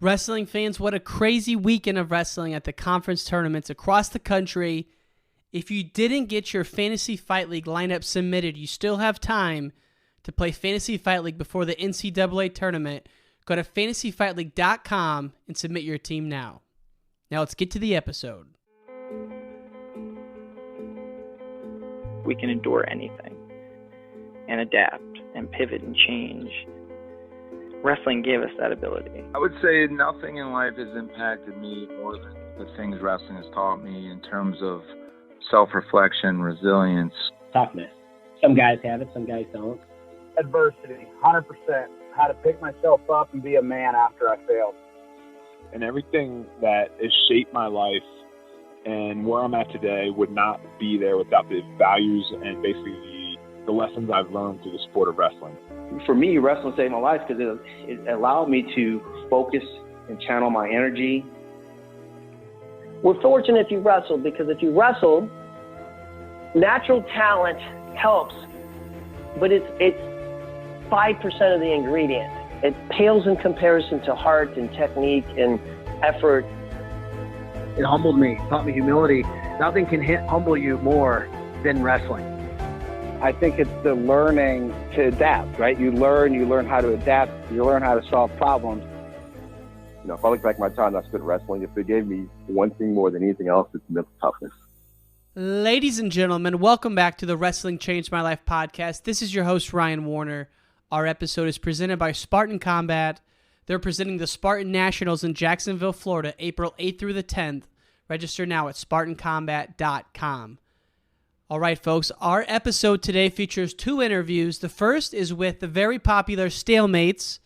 Wrestling fans, what a crazy weekend of wrestling at the conference tournaments across the country. If you didn't get your Fantasy Fight League lineup submitted, you still have time to play Fantasy Fight League before the NCAA tournament. Go to fantasyfightleague.com and submit your team now. Now let's get to the episode. We can endure anything and adapt and pivot and change. Wrestling gave us that ability. I would say nothing in life has impacted me more than the things wrestling has taught me in terms of self-reflection, resilience. Toughness. Some guys have it, some guys don't. Adversity, 100%. How to pick myself up and be a man after I failed. And everything that has shaped my life and where I'm at today would not be there without the values and basically the lessons I've learned through the sport of wrestling. For me, wrestling saved my life because it allowed me to focus and channel my energy. We're fortunate if you wrestled, because if you wrestled, natural talent helps, but it's 5% of the ingredient. It pales in comparison to heart and technique and effort. It humbled me, taught me humility. Nothing can humble you more than wrestling. I think it's the learning to adapt, right? You learn how to adapt, you learn how to solve problems. You know, if I look back at my time I spent wrestling, if it gave me one thing more than anything else, it's mental toughness. Ladies and gentlemen, welcome back to the Wrestling Changed My Life podcast. This is your host, Ryan Warner. Our episode is presented by Spartan Combat. They're presenting the Spartan Nationals in Jacksonville, Florida, April 8th through the 10th. Register now at SpartanCombat.com. All right, folks, our episode today features two interviews. The first is with the very popular Stalemates,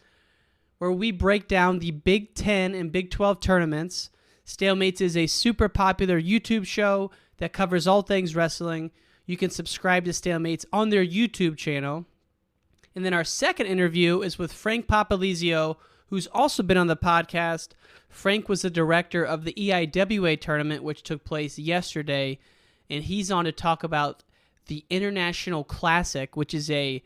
where we break down the Big 10 and Big 12 tournaments. Stalemates is a super popular YouTube show that covers all things wrestling. You can subscribe to Stalemates on their YouTube channel. And then our second interview is with Frank Papalizio, who's also been on the podcast. Frank was the director of the EIWA tournament, which took place yesterday. And he's on to talk about the International Classic, which is a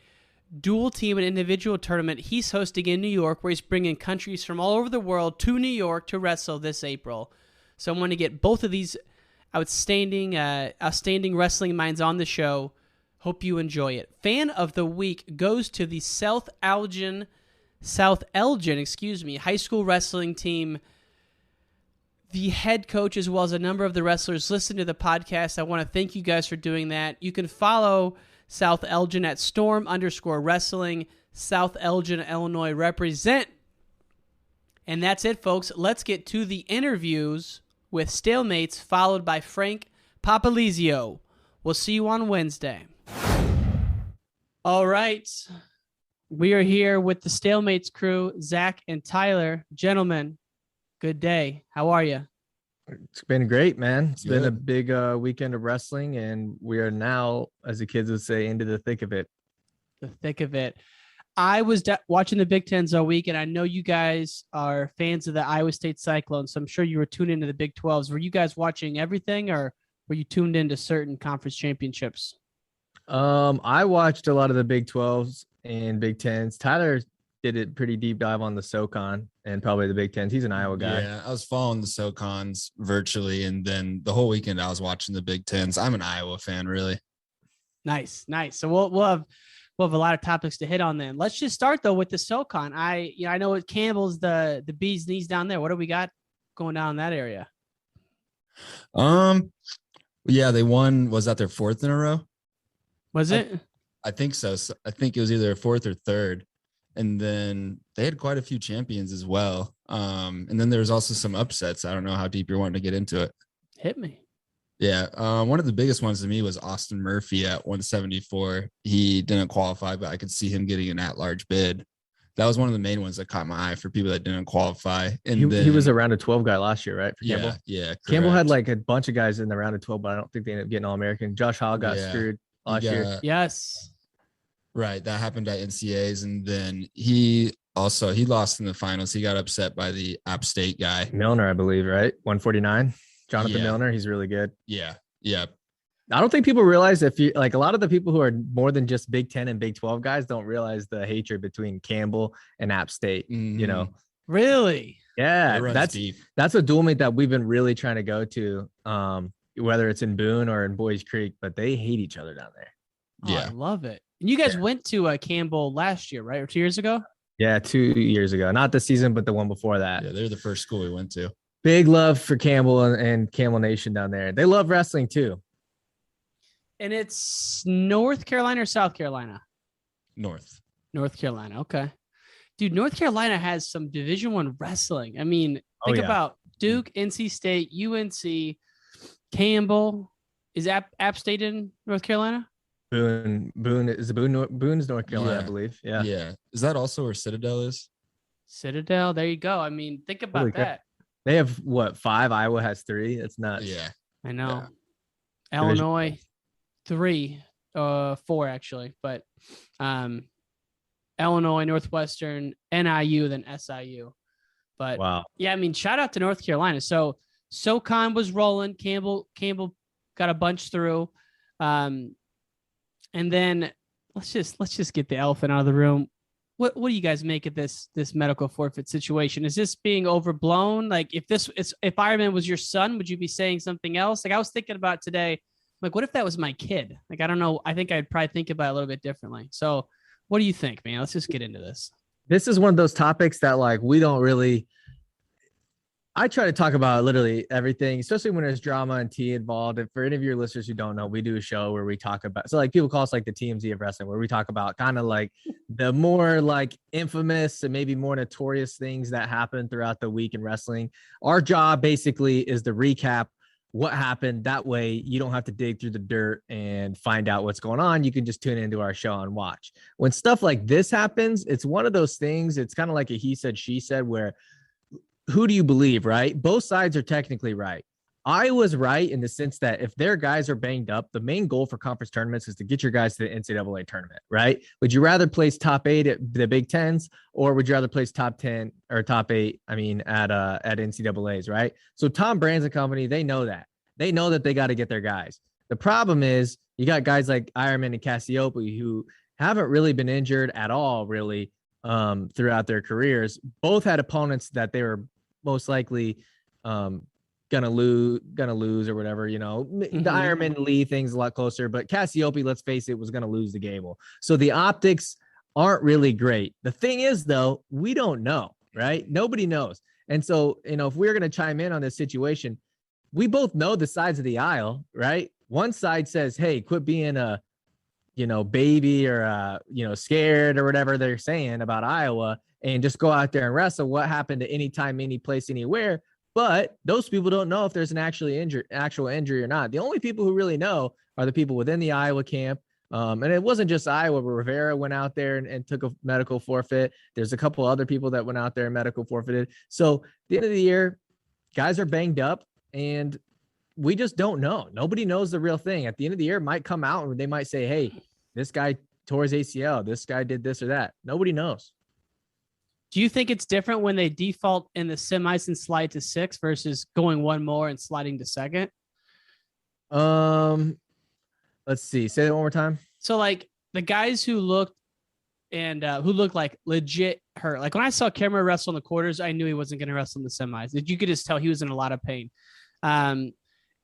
dual team and individual tournament he's hosting in New York, where he's bringing countries from all over the world to New York to wrestle this April. So I want to get both of these outstanding wrestling minds on the show. Hope you enjoy it. Fan of the week goes to the South Elgin, high school wrestling team. The head coach, as well as a number of the wrestlers, listen to the podcast. I want to thank you guys for doing that. You can follow South Elgin at Storm_Wrestling. South Elgin, Illinois represent. And that's it, folks. Let's get to the interviews with Stalemates, followed by Frank Papalizio. We'll see you on Wednesday. All right. We are here with the Stalemates crew, Zach and Tyler. Gentlemen, good day. How are you? It's been great, man. It's been a big weekend of wrestling, and we are now, as the kids would say, into the thick of it. The thick of it. I was watching the Big Tens all week, and I know you guys are fans of the Iowa State Cyclones, so I'm sure you were tuned into the Big 12s. Were you guys watching everything, or were you tuned into certain conference championships? I watched a lot of the Big 12s and Big Tens. Tyler did a pretty deep dive on the SoCon and probably the Big Tens. He's an Iowa guy. Yeah, I was following the SoCons virtually, and then the whole weekend I was watching the Big Tens. I'm an Iowa fan, really. Nice. So we'll have a lot of topics to hit on then. Let's just start though with the SoCon. I know Campbell's the bee's knees down there. What do we got going down in that area? Yeah, they won. Was that their fourth in a row? Was it? I think so. I think it was either fourth or third. And then they had quite a few champions as well. And then there was also some upsets. I don't know how deep you're wanting to get into it. Hit me. Yeah. One of the biggest ones to me was Austin Murphy at 174. He didn't qualify, but I could see him getting an at-large bid. That was one of the main ones that caught my eye for people that didn't qualify. And he was a round of 12 guy last year, right? For Campbell? Yeah. Correct. Campbell had like a bunch of guys in the round of 12, but I don't think they ended up getting All-American. Josh Hall got screwed last year. Yes. Right. That happened at NCAAs. And then he lost in the finals. He got upset by the App State guy. Milner, I believe, right? 149. Jonathan Milner. He's really good. Yeah. I don't think people realize a lot of the people who are more than just Big 10 and Big 12 guys don't realize the hatred between Campbell and App State, you know? Really? Yeah, It runs deep. that's a dual meet that we've been really trying to go to, whether it's in Boone or in Boys Creek, but they hate each other down there. Oh, Yeah. I love it. And you guys went to Campbell last year, right? Or 2 years ago? Yeah, 2 years ago. Not the season, but the one before that. Yeah, they're the first school we went to. Big love for Campbell and Campbell Nation down there. They love wrestling too. And it's North Carolina or South Carolina? North Carolina. Okay. Dude, North Carolina has some Division I wrestling. I mean, think about Duke, NC State, UNC, Campbell. Is App State in North Carolina? Boone's North Carolina, I believe. Yeah. Yeah. Is that also where Citadel is? Citadel. There you go. I mean, think about Holy that. crap. They have 5? Iowa has 3. That's nuts. Yeah. I know. Yeah. Illinois, 3, 4 actually, but Illinois, Northwestern, NIU, then SIU. But wow. Yeah, I mean, shout out to North Carolina. So SoCon was rolling. Campbell got a bunch through. And then let's just get the elephant out of the room. What do you guys make of this medical forfeit situation? Is this being overblown? Like if Ironman was your son, would you be saying something else? Like I was thinking about today, like what if that was my kid? Like I don't know. I think I'd probably think about it a little bit differently. So what do you think, man? Let's just get into this. This is one of those topics that like we don't really. I try to talk about literally everything, especially when there's drama and tea involved. And for any of your listeners who don't know, we do a show where we talk about, so like people call us like the TMZ of wrestling, where we talk about kind of like the more like infamous and maybe more notorious things that happen throughout the week in wrestling. Our job basically is to recap what happened. That way you don't have to dig through the dirt and find out what's going on. You can just tune into our show and watch. When stuff like this happens, it's one of those things. It's kind of like a he said, she said, where who do you believe, right? Both sides are technically right. Iowa's right in the sense that if their guys are banged up, the main goal for conference tournaments is to get your guys to the NCAA tournament, right? Would you rather place top 8 at the Big Tens, or would you rather place top 10 or top 8? I mean, at NCAAs, right? So Tom Brands and company, they know that. They know that they got to get their guys. The problem is you got guys like Ironman and Cassiope who haven't really been injured at all, really, throughout their careers. Both had opponents that they were most likely gonna lose or whatever, you know. The Ironman Lee thing's a lot closer, but Cassiope, let's face it, was gonna lose the Gable. So the optics aren't really great. The thing is, though, we don't know, right? Nobody knows. And so, you know, if we're gonna chime in on this situation, we both know the sides of the aisle, right? One side says, hey, quit being a, you know, baby or you know, scared or whatever they're saying about Iowa, and just go out there and wrestle. What happened to any time, any place, anywhere? But those people don't know if there's an actual injury or not. The only people who really know are the people within the Iowa camp. And it wasn't just Iowa, but Rivera went out there and took a medical forfeit. There's a couple other people that went out there and medical forfeited. So at the end of the year, guys are banged up, and we just don't know. Nobody knows the real thing. At the end of the year, it might come out and they might say, hey, this guy tore his ACL. This guy did this or that. Nobody knows. Do you think it's different when they default in the semis and slide to 6 versus going one more and sliding to second? Let's see. Say that one more time. So like the guys who looked like legit hurt. Like when I saw Cameron wrestle in the quarters, I knew he wasn't going to wrestle in the semis. You could just tell he was in a lot of pain. And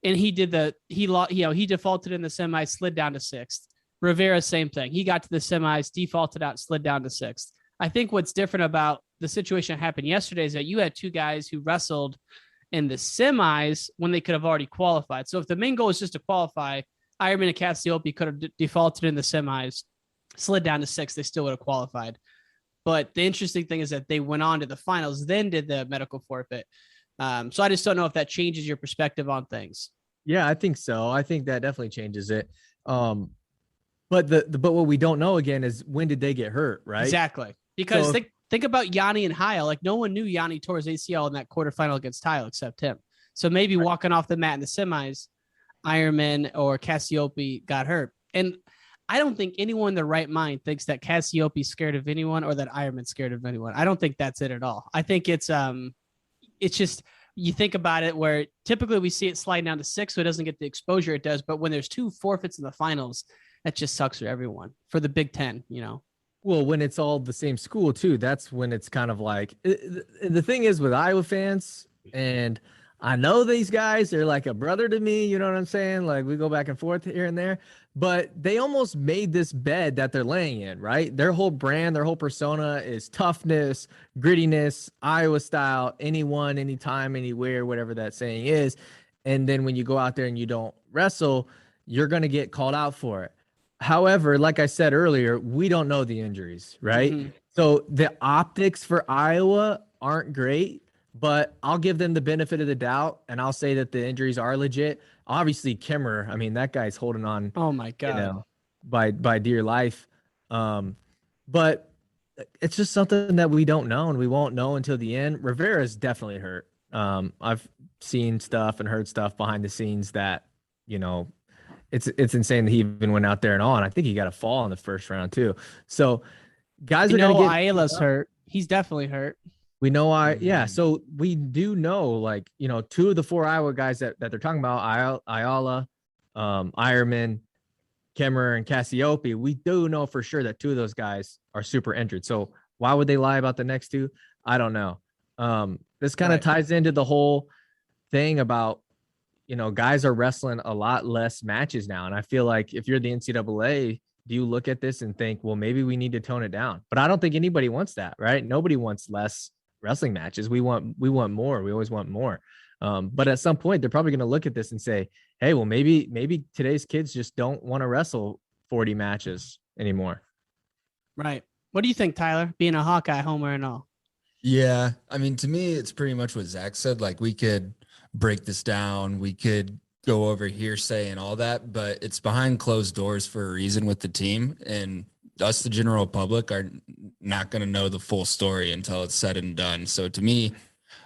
he defaulted in the semis, slid down to 6th. Rivera, same thing. He got to the semis, defaulted out, slid down to 6th. I think what's different about the situation that happened yesterday is that you had 2 guys who wrestled in the semis when they could have already qualified. So if the main goal is just to qualify, Ironman and Cassiope could have defaulted in the semis, slid down to 6th. They still would have qualified. But the interesting thing is that they went on to the finals, then did the medical forfeit. So I just don't know if that changes your perspective on things. Yeah, I think so. I think that definitely changes it. But what we don't know again is when did they get hurt, right? Exactly. Because think about Yanni and Heil. Like no one knew Yanni tore his ACL in that quarterfinal against Heil except him. So maybe walking off the mat in the semis, Ironman or Cassiope got hurt. And I don't think anyone in their right mind thinks that Cassiope's scared of anyone or that Ironman's scared of anyone. I don't think that's it at all. I think it's just, you think about it where typically we see it slide down to 6, so it doesn't get the exposure it does. But when there's 2 forfeits in the finals, that just sucks for everyone, for the Big Ten, you know. Well, when it's all the same school too, that's when it's kind of like the thing is with Iowa fans, and I know these guys, they're like a brother to me, you know what I'm saying? Like we go back and forth here and there, but they almost made this bed that they're laying in, right? Their whole brand, their whole persona is toughness, grittiness, Iowa style, anyone, anytime, anywhere, whatever that saying is. And then when you go out there and you don't wrestle, you're going to get called out for it. However, like I said earlier, we don't know the injuries, right? Mm-hmm. So the optics for Iowa aren't great, but I'll give them the benefit of the doubt, and I'll say that the injuries are legit. Obviously, Kimmer, I mean, that guy's holding on. Oh my God, you know, by dear life. But it's just something that we don't know, and we won't know until the end. Rivera's definitely hurt. I've seen stuff and heard stuff behind the scenes that, you know, it's insane that he even went out there and on. I think he got a fall in the first round too. So guys are going to get Ayala's hurt. He's definitely hurt. We know yeah. So we do know, like, you know, 2 of the 4 Iowa guys that they're talking about, Ayala, Ironman, Kemmer, and Cassiope. We do know for sure that 2 of those guys are super injured. So why would they lie about the next 2? I don't know. This kind of ties into the whole thing about, you know, guys are wrestling a lot less matches now. And I feel like if you're the NCAA, do you look at this and think, well, maybe we need to tone it down? But I don't think anybody wants that, right? Nobody wants less wrestling matches. We want more. We always want more. But at some point, they're probably going to look at this and say, hey, well, maybe today's kids just don't want to wrestle 40 matches anymore. Right. What do you think, Tyler, being a Hawkeye homer and all? Yeah. I mean, to me, it's pretty much what Zach said. Like, we could break this down. We could go over hearsay and all that, but it's behind closed doors for a reason with the team. And us, the general public, are not going to know the full story until it's said and done. So to me,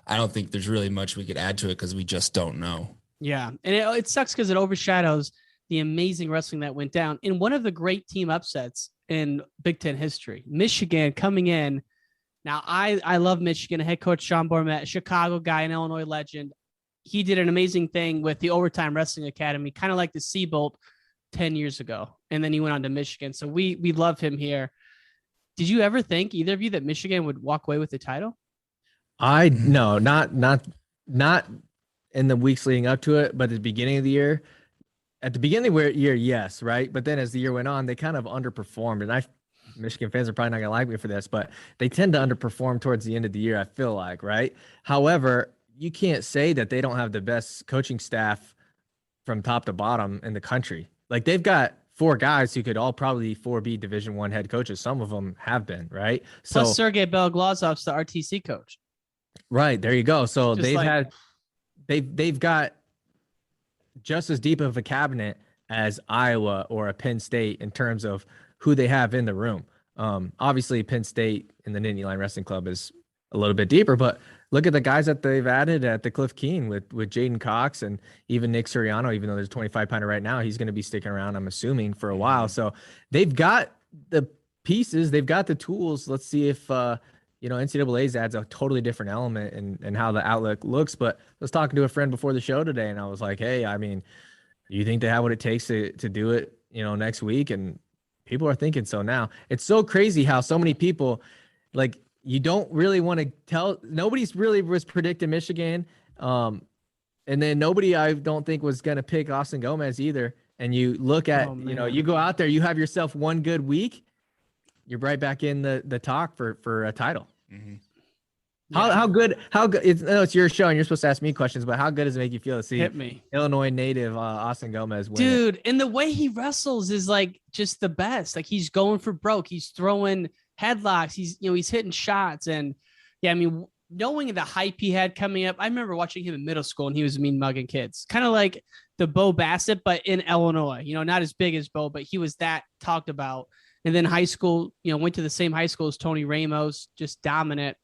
I don't think there's really much we could add to it because we just don't know. Yeah. And it sucks because it overshadows the amazing wrestling that went down in one of the great team upsets in Big Ten history. Michigan coming in. Now, I love Michigan. Head coach Sean Bormet, a Chicago guy, an Illinois legend. He did an amazing thing with the Overtime Wrestling Academy, kind of like the Seabolt 10 years ago. And then he went on to Michigan. So we love him here. Did you ever think, either of you, that Michigan would walk away with the title? No, not in the weeks leading up to it, but at the beginning of the year. At the beginning of the year, yes, right? But then as the year went on, they kind of underperformed. And Michigan fans are probably not going to like me for this, but they tend to underperform towards the end of the year, I feel like, right? However, you can't say that they don't have the best coaching staff from top to bottom in the country. Like, they've got 4 guys who could all probably 4 be Division I head coaches. Some of them have been, right? Plus so Sergei Belglazov's the RTC coach. Right. There you go. So they've got just as deep of a cabinet as Iowa or a Penn State in terms of who they have in the room. Obviously Penn State in the Nittany Lion Wrestling Club is a little bit deeper, but look at the guys that they've added at the Cliff Keen with Jaden Cox and even Nick Suriano, even though there's a 25-pounder right now, he's going to be sticking around, I'm assuming, for a while. So they've got the pieces, they've got the tools. Let's see if, NCAA's adds a totally different element and how the outlook looks. But I was talking to a friend before the show today, and I was like, hey, I mean, do you think they have what it takes to do it, next week? And people are thinking so now. It's so crazy how so many people, like, you don't really want to tell. Nobody's really was predicting Michigan. And then nobody, I don't think, was going to pick Austin Gomez either. And you look at, you go out there, you have yourself one good week, you're right back in the talk for a title. Mm-hmm. How good, it's your show and you're supposed to ask me questions, but how good does it make you feel to see Illinois native Austin Gomez win? Dude, and the way he wrestles is like just the best. Like, he's going for broke. He's throwing headlocks. He's hitting shots. And yeah, I mean, knowing the hype he had coming up, I remember watching him in middle school and he was mean mugging kids, kind of like the Bo Bassett, but in Illinois, not as big as Bo, but he was that talked about. And then high school, went to the same high school as Tony Ramos, just dominant.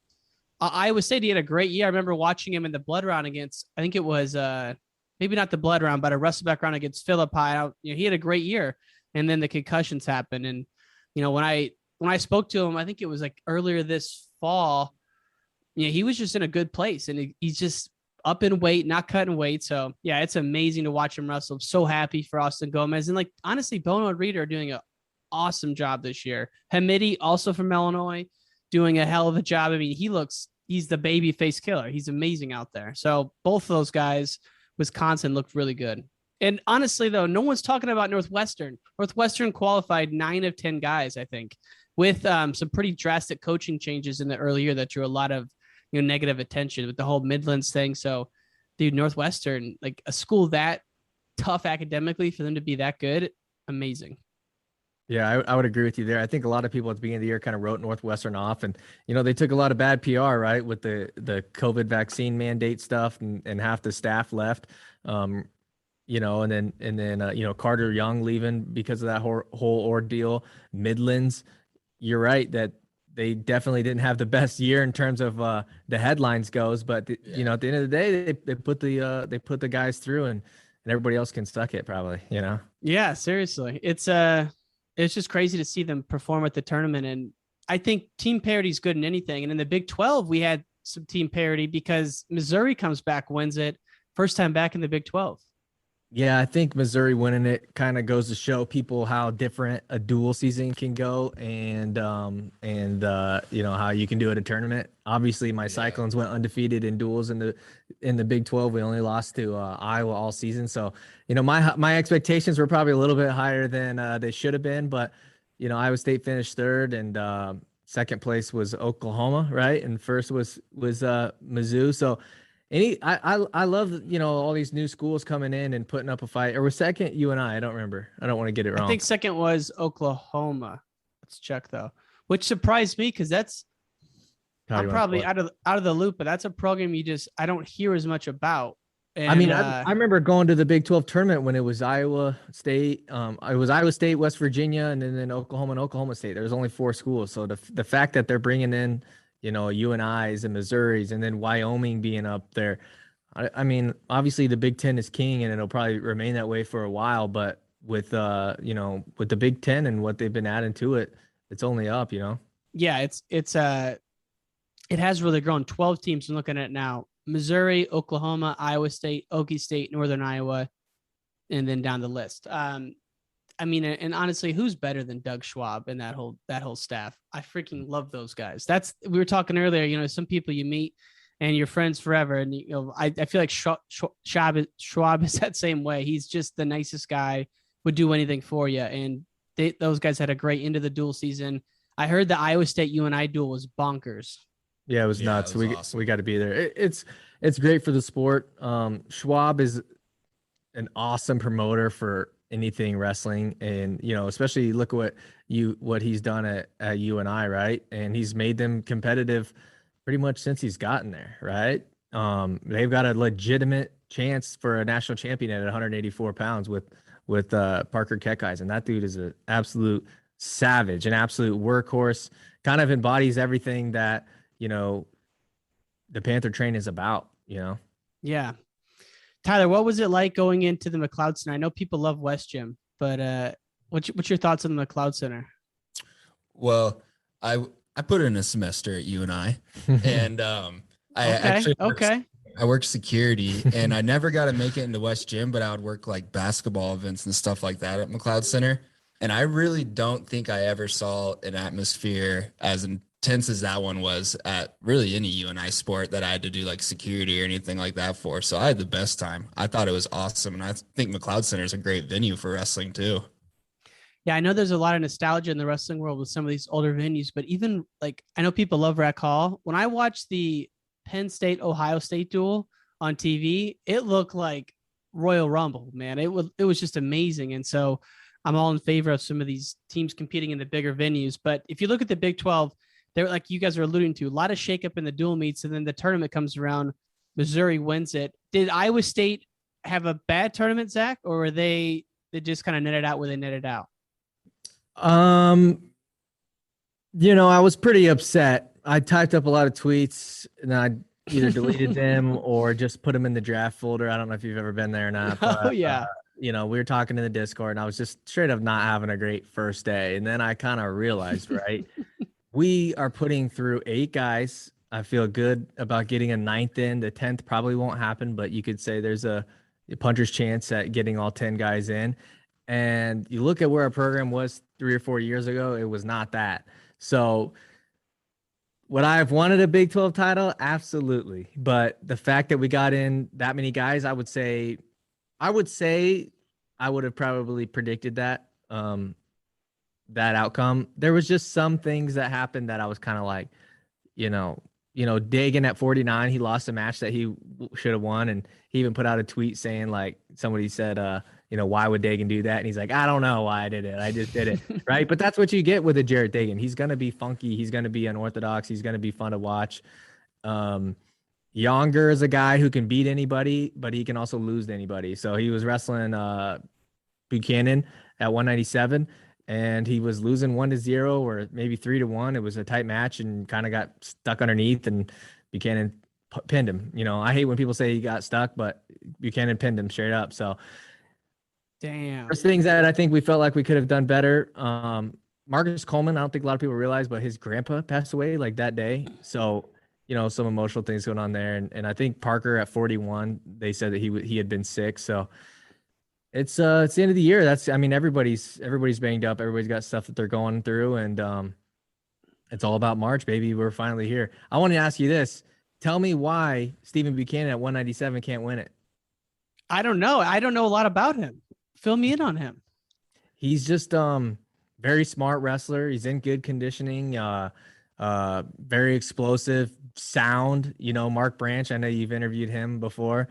Iowa State, he had a great year. I remember watching him in the blood round against, I think it was maybe not the blood round, but a wrestleback round against Philippi. He had a great year. And then the concussions happened. And, when I spoke to him, I think it was like earlier this fall, he was just in a good place and he's just up in weight, not cutting weight. So yeah, it's amazing to watch him wrestle. I'm so happy for Austin Gomez. And like, honestly, Bono and Reed are doing awesome job this year. Hamidi, also from Illinois, doing a hell of a job. I mean, he's the baby face killer. He's amazing out there. So both of those guys, Wisconsin looked really good. And honestly, though, no one's talking about Northwestern. Northwestern qualified 9 of 10 guys, I think, with some pretty drastic coaching changes in the early year that drew a lot of negative attention with the whole Midlands thing. So, dude, Northwestern, like a school that tough academically, for them to be that good, amazing. Yeah, I would agree with you there. I think a lot of people at the beginning of the year kind of wrote Northwestern off, and they took a lot of bad PR, right, with the COVID vaccine mandate stuff, and half the staff left. And then Carter Young leaving because of that whole ordeal. Midlands, you're right that they definitely didn't have the best year in terms of the headlines goes, but at the end of the day, they put the guys through, and everybody else can suck it probably. Yeah, seriously, it's just crazy to see them perform at the tournament, and I think team parity is good in anything. And in the Big 12, we had some team parity because Missouri comes back, wins it, first time back in the Big 12. Yeah, I think Missouri winning it kind of goes to show people how different a dual season can go, and how you can do it at a tournament. Obviously, my Cyclones went undefeated in duels in the Big 12. We only lost to Iowa all season, so my expectations were probably a little bit higher than they should have been. But Iowa State finished third, and second place was Oklahoma, right? And first was Mizzou. So. I love all these new schools coming in and putting up a fight. Or was second UNI? I don't remember. I don't want to get it wrong. I think second was Oklahoma. Let's check though, which surprised me because I'm probably out of the loop, but that's a program I don't hear as much about. And, I remember going to the Big 12 tournament when it was Iowa State. It was Iowa State, West Virginia, and then Oklahoma and Oklahoma State. There was only 4 schools, so the fact that they're bringing in UNIs and Missouris, and then Wyoming being up there. I mean, obviously the Big 10 is king, and it'll probably remain that way for a while. But with with the Big 10 and what they've been adding to it, it's only up. Yeah, it has really grown. 12 teams I'm looking at now: Missouri, Oklahoma, Iowa State, Okie State, Northern Iowa, and then down the list. And honestly, who's better than Doug Schwab and that whole staff? I freaking love those guys. We were talking earlier, some people you meet and you're friends forever. And, I feel like Schwab is that same way. He's just the nicest guy, would do anything for you. And those guys had a great end of the dual season. I heard the Iowa State UNI duel was bonkers. Yeah, it was nuts. It was awesome. We got to be there. It's great for the sport. Schwab is an awesome promoter for anything wrestling, and especially look at what he's done at UNI, right? And he's made them competitive pretty much since he's gotten there, right? They've got a legitimate chance for a national champion at 184 pounds with Parker Kekais, and that dude is an absolute savage, an absolute workhorse, kind of embodies everything that the Panther train is about. Yeah. Tyler, what was it like going into the McLeod Center? I know people love West Gym, but what's your thoughts on the McLeod Center? Well, I put in a semester at UNI, and I worked security, and I never got to make it into West Gym, but I would work like basketball events and stuff like that at McLeod Center. And I really don't think I ever saw an atmosphere as intense as that one was at really any UNI sport that I had to do like security or anything like that for. So I had the best time. I thought it was awesome. And I think McLeod Center is a great venue for wrestling too. Yeah, I know there's a lot of nostalgia in the wrestling world with some of these older venues, but even like, I know people love Rec Hall. When I watched the Penn State, Ohio State duel on TV, it looked like Royal Rumble, man. It was just amazing. And so I'm all in favor of some of these teams competing in the bigger venues. But if you look at the Big 12, they're like you guys are alluding to, a lot of shakeup in the dual meets, and then the tournament comes around. Missouri wins it. Did Iowa State have a bad tournament, Zach, or were they just kind of netted out where they netted out? I was pretty upset. I typed up a lot of tweets, and I either deleted them or just put them in the draft folder. I don't know if you've ever been there or not. But, oh yeah. We were talking in the Discord, and I was just straight up not having a great first day. And then I kind of realized, right, we are putting through 8 guys. I feel good about getting a 9th in. The 10th probably won't happen, but you could say there's a puncher's chance at getting all 10 guys in. And you look at where our program was 3 or 4 years ago, it was not that. So would I have wanted a Big 12 title? Absolutely. But the fact that we got in that many guys, I would say I would have probably predicted that that outcome. There was just some things that happened that I was kind of like, Dagan at 49, he lost a match that he should have won, and he even put out a tweet saying, like, somebody said, why would Dagan do that? And he's like, I don't know why I did it. I just did it. Right. But that's what you get with a Jared Dagan. He's going to be funky. He's going to be unorthodox. He's going to be fun to watch. Younger is a guy who can beat anybody, but he can also lose to anybody. So he was wrestling Buchanan at 197, and he was losing 1-0 or maybe 3-1. It was a tight match and kind of got stuck underneath, and Buchanan pinned him. I hate when people say he got stuck, but Buchanan pinned him straight up. So damn, there's things that I think we felt like we could have done better. Marcus Coleman, I don't think a lot of people realize, but his grandpa passed away like that day. So, some emotional things going on there. And I think Parker at 41, they said that he had been sick. So it's the end of the year. Everybody's banged up. Everybody's got stuff that they're going through, and it's all about March, baby. We're finally here. I want to ask you this. Tell me why Stephen Buchanan at 197 can't win it. I don't know. I don't know a lot about him. Fill me in on him. He's just very smart wrestler. He's in good conditioning, very explosive, sound. Mark Branch, I know you've interviewed him before.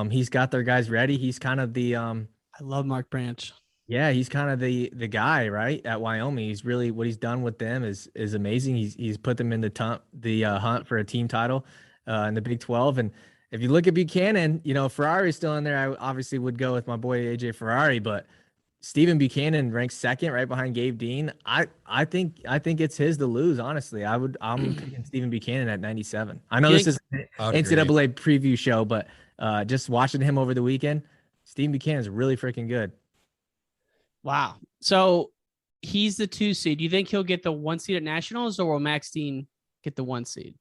He's got their guys ready. He's kind of the I love Mark Branch. Yeah, he's kind of the guy, right, at Wyoming. He's really, what he's done with them is amazing. He's put them in the hunt for a team title in the Big 12. And if you look at Buchanan, Ferrari's still in there. I obviously would go with my boy AJ Ferrari, but Stephen Buchanan ranks second, right behind Gabe Dean. I think it's his to lose. Honestly, I'm picking Stephen Buchanan at 97. I know this is an NCAA preview show, but just watching him over the weekend, Stephen Buchanan is really freaking good. Wow. So he's the 2 seed. Do you think he'll get the 1 seed at Nationals, or will Max Dean get the 1 seed?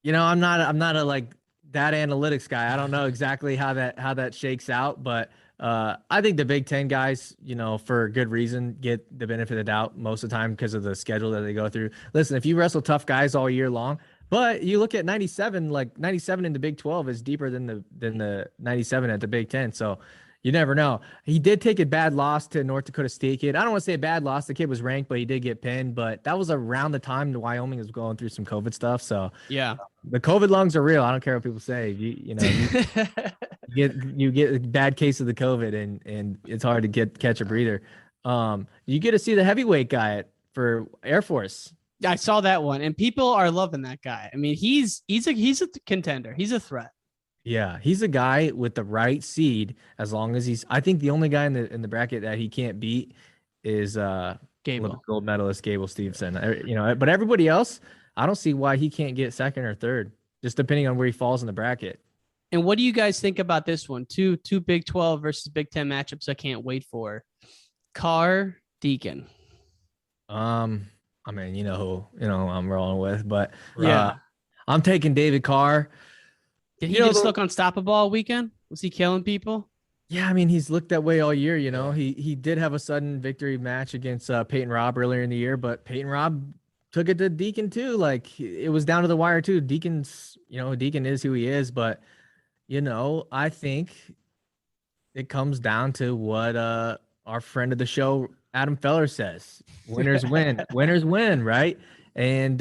I'm not a like data analytics guy. I don't know exactly how that shakes out, but I think the Big Ten guys, for good reason, get the benefit of the doubt most of the time because of the schedule that they go through. Listen, if you wrestle tough guys all year long, but you look at 97, like 97 in the Big 12 is deeper than the 97 at the Big 10. So you never know. He did take a bad loss to North Dakota State kid. I don't want to say a bad loss. The kid was ranked, but he did get pinned. But that was around the time the Wyoming was going through some COVID stuff. So yeah, the COVID lungs are real. I don't care what people say. You get a bad case of the COVID, and it's hard to catch a breather. You get to see the heavyweight guy for Air Force. I saw that one, and people are loving that guy. I mean, he's a contender. He's a threat. Yeah, he's a guy with the right seed. As long as I think the only guy in the bracket that he can't beat is Gable, gold medalist Gable Stevenson. But everybody else, I don't see why he can't get second or third, just depending on where he falls in the bracket. And what do you guys think about this one? Two Big 12 versus Big 10 matchups I can't wait for. Carr, Deacon. I mean, who I'm rolling with, but yeah, I'm taking David Carr. Did he just look unstoppable all weekend? Was he killing people? Yeah, I mean, he's looked that way all year. He did have a sudden victory match against Peyton Robb earlier in the year, but Peyton Robb took it to Deacon too. Like, it was down to the wire too. Deacon is who he is, but I think it comes down to what our friend of the show, Adam Feller, says. Winners win. Winners win, right? And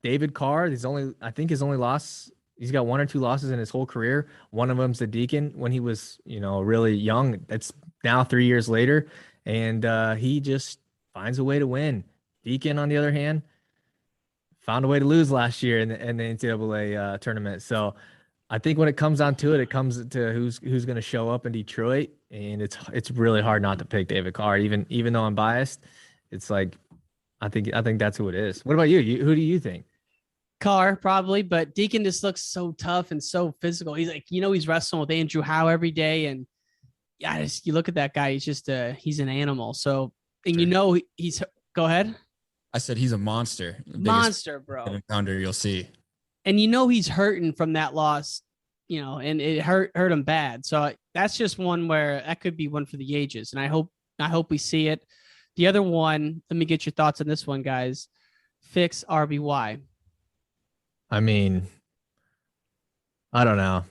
David Carr, his only loss, he's got 1 or 2 losses in his whole career. One of them's to Deacon when he was, really young. That's now 3 years later. And he just finds a way to win. Deacon, on the other hand, found a way to lose last year in the NCAA tournament. So I think when it comes down to it, it comes to who's going to show up in Detroit. And it's really hard not to pick David Carr, even though I'm biased. It's like, I think that's who it is. What about you? Who do you think? Carr, probably, but Deacon just looks so tough and so physical. He's like, he's wrestling with Andrew Howe every day. And yeah, you look at that guy, he's just he's an animal. So, and Sure. he's, go ahead. I said he's a monster. Monster, bro. Pounder, you'll see. And he's hurting from that loss, and it hurt him bad. So that's just one where that could be one for the ages. And I hope we see it. The other one, let me get your thoughts on this one, guys. Fix RBY. I mean, I don't know.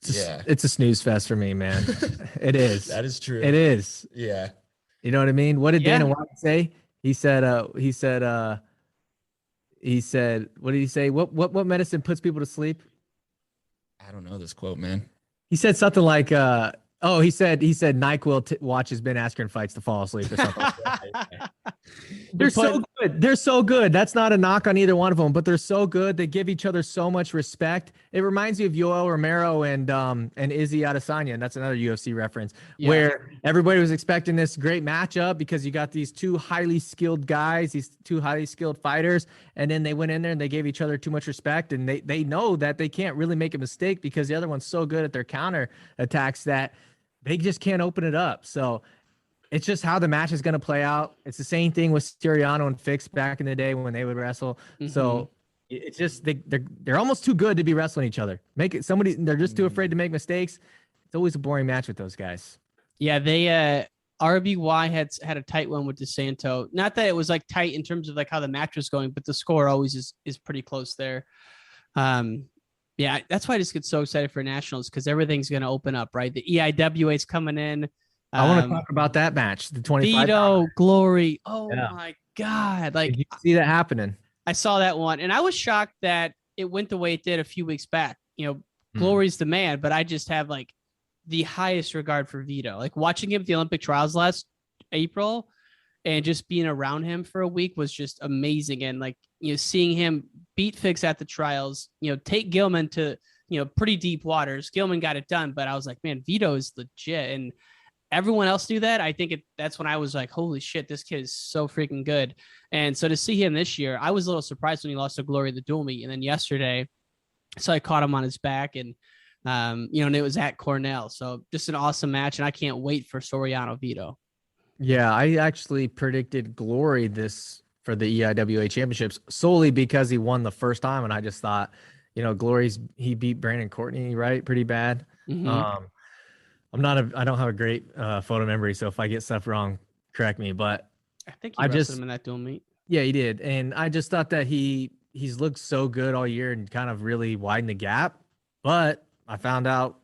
It's a snooze fest for me, man. It is. That is true. It is. Yeah. You know what I mean? What did Dana White say? He said, what did he say? What medicine puts people to sleep? I don't know this quote, man. He said something like, he said NyQuil watches Ben Askren fights to fall asleep or something. They're so good. They're so good. That's not a knock on either one of them, but they're so good. They give each other so much respect. It reminds me of Yoel Romero and Izzy Adesanya, and that's another UFC reference, where everybody was expecting this great matchup because you got these two highly skilled guys, these two highly skilled fighters, and then they went in there and they gave each other too much respect, and they know that they can't really make a mistake because the other one's so good at their counter attacks that they just can't open it up. So it's just how the match is going to play out. It's the same thing with Siriano and Fix back in the day when they would wrestle. Mm-hmm. So it's just they're almost too good to be wrestling each other. They're just too afraid to make mistakes. It's always a boring match with those guys. Yeah, they RBY had a tight one with DeSanto. Not that it was like tight in terms of like how the match was going, but the score always is pretty close there. Yeah, that's why I just get so excited for Nationals because everything's going to open up, right? The EIWA is coming in. I want to talk about that match, the 25. Vito, Glory. Oh, my God. Like, did you see that happening? I saw that one, and I was shocked that it went the way it did a few weeks back. Glory's the man, but I just have, like, the highest regard for Vito. Like, watching him at the Olympic trials last April and just being around him for a week was just amazing. And, like, seeing him beat Fix at the trials, take Gilman to, pretty deep waters. Gilman got it done, but I was like, man, Vito is legit. And everyone else do that. I think that's when I was like, holy shit, this kid is so freaking good. And so to see him this year, I was a little surprised when he lost to Glory the dual meet. And then yesterday, so I caught him on his back and, and it was at Cornell. So just an awesome match. And I can't wait for Soriano Vito. Yeah, I actually predicted Glory for the EIWA championships solely because he won the first time. And I just thought, he beat Brandon Courtney, right? Pretty bad. Mm-hmm. I don't have a great photo memory. So if I get stuff wrong, correct me, but I think he wrestled him in that dual meet. Yeah, he did. And I just thought that he's looked so good all year and kind of really widened the gap. But I found out,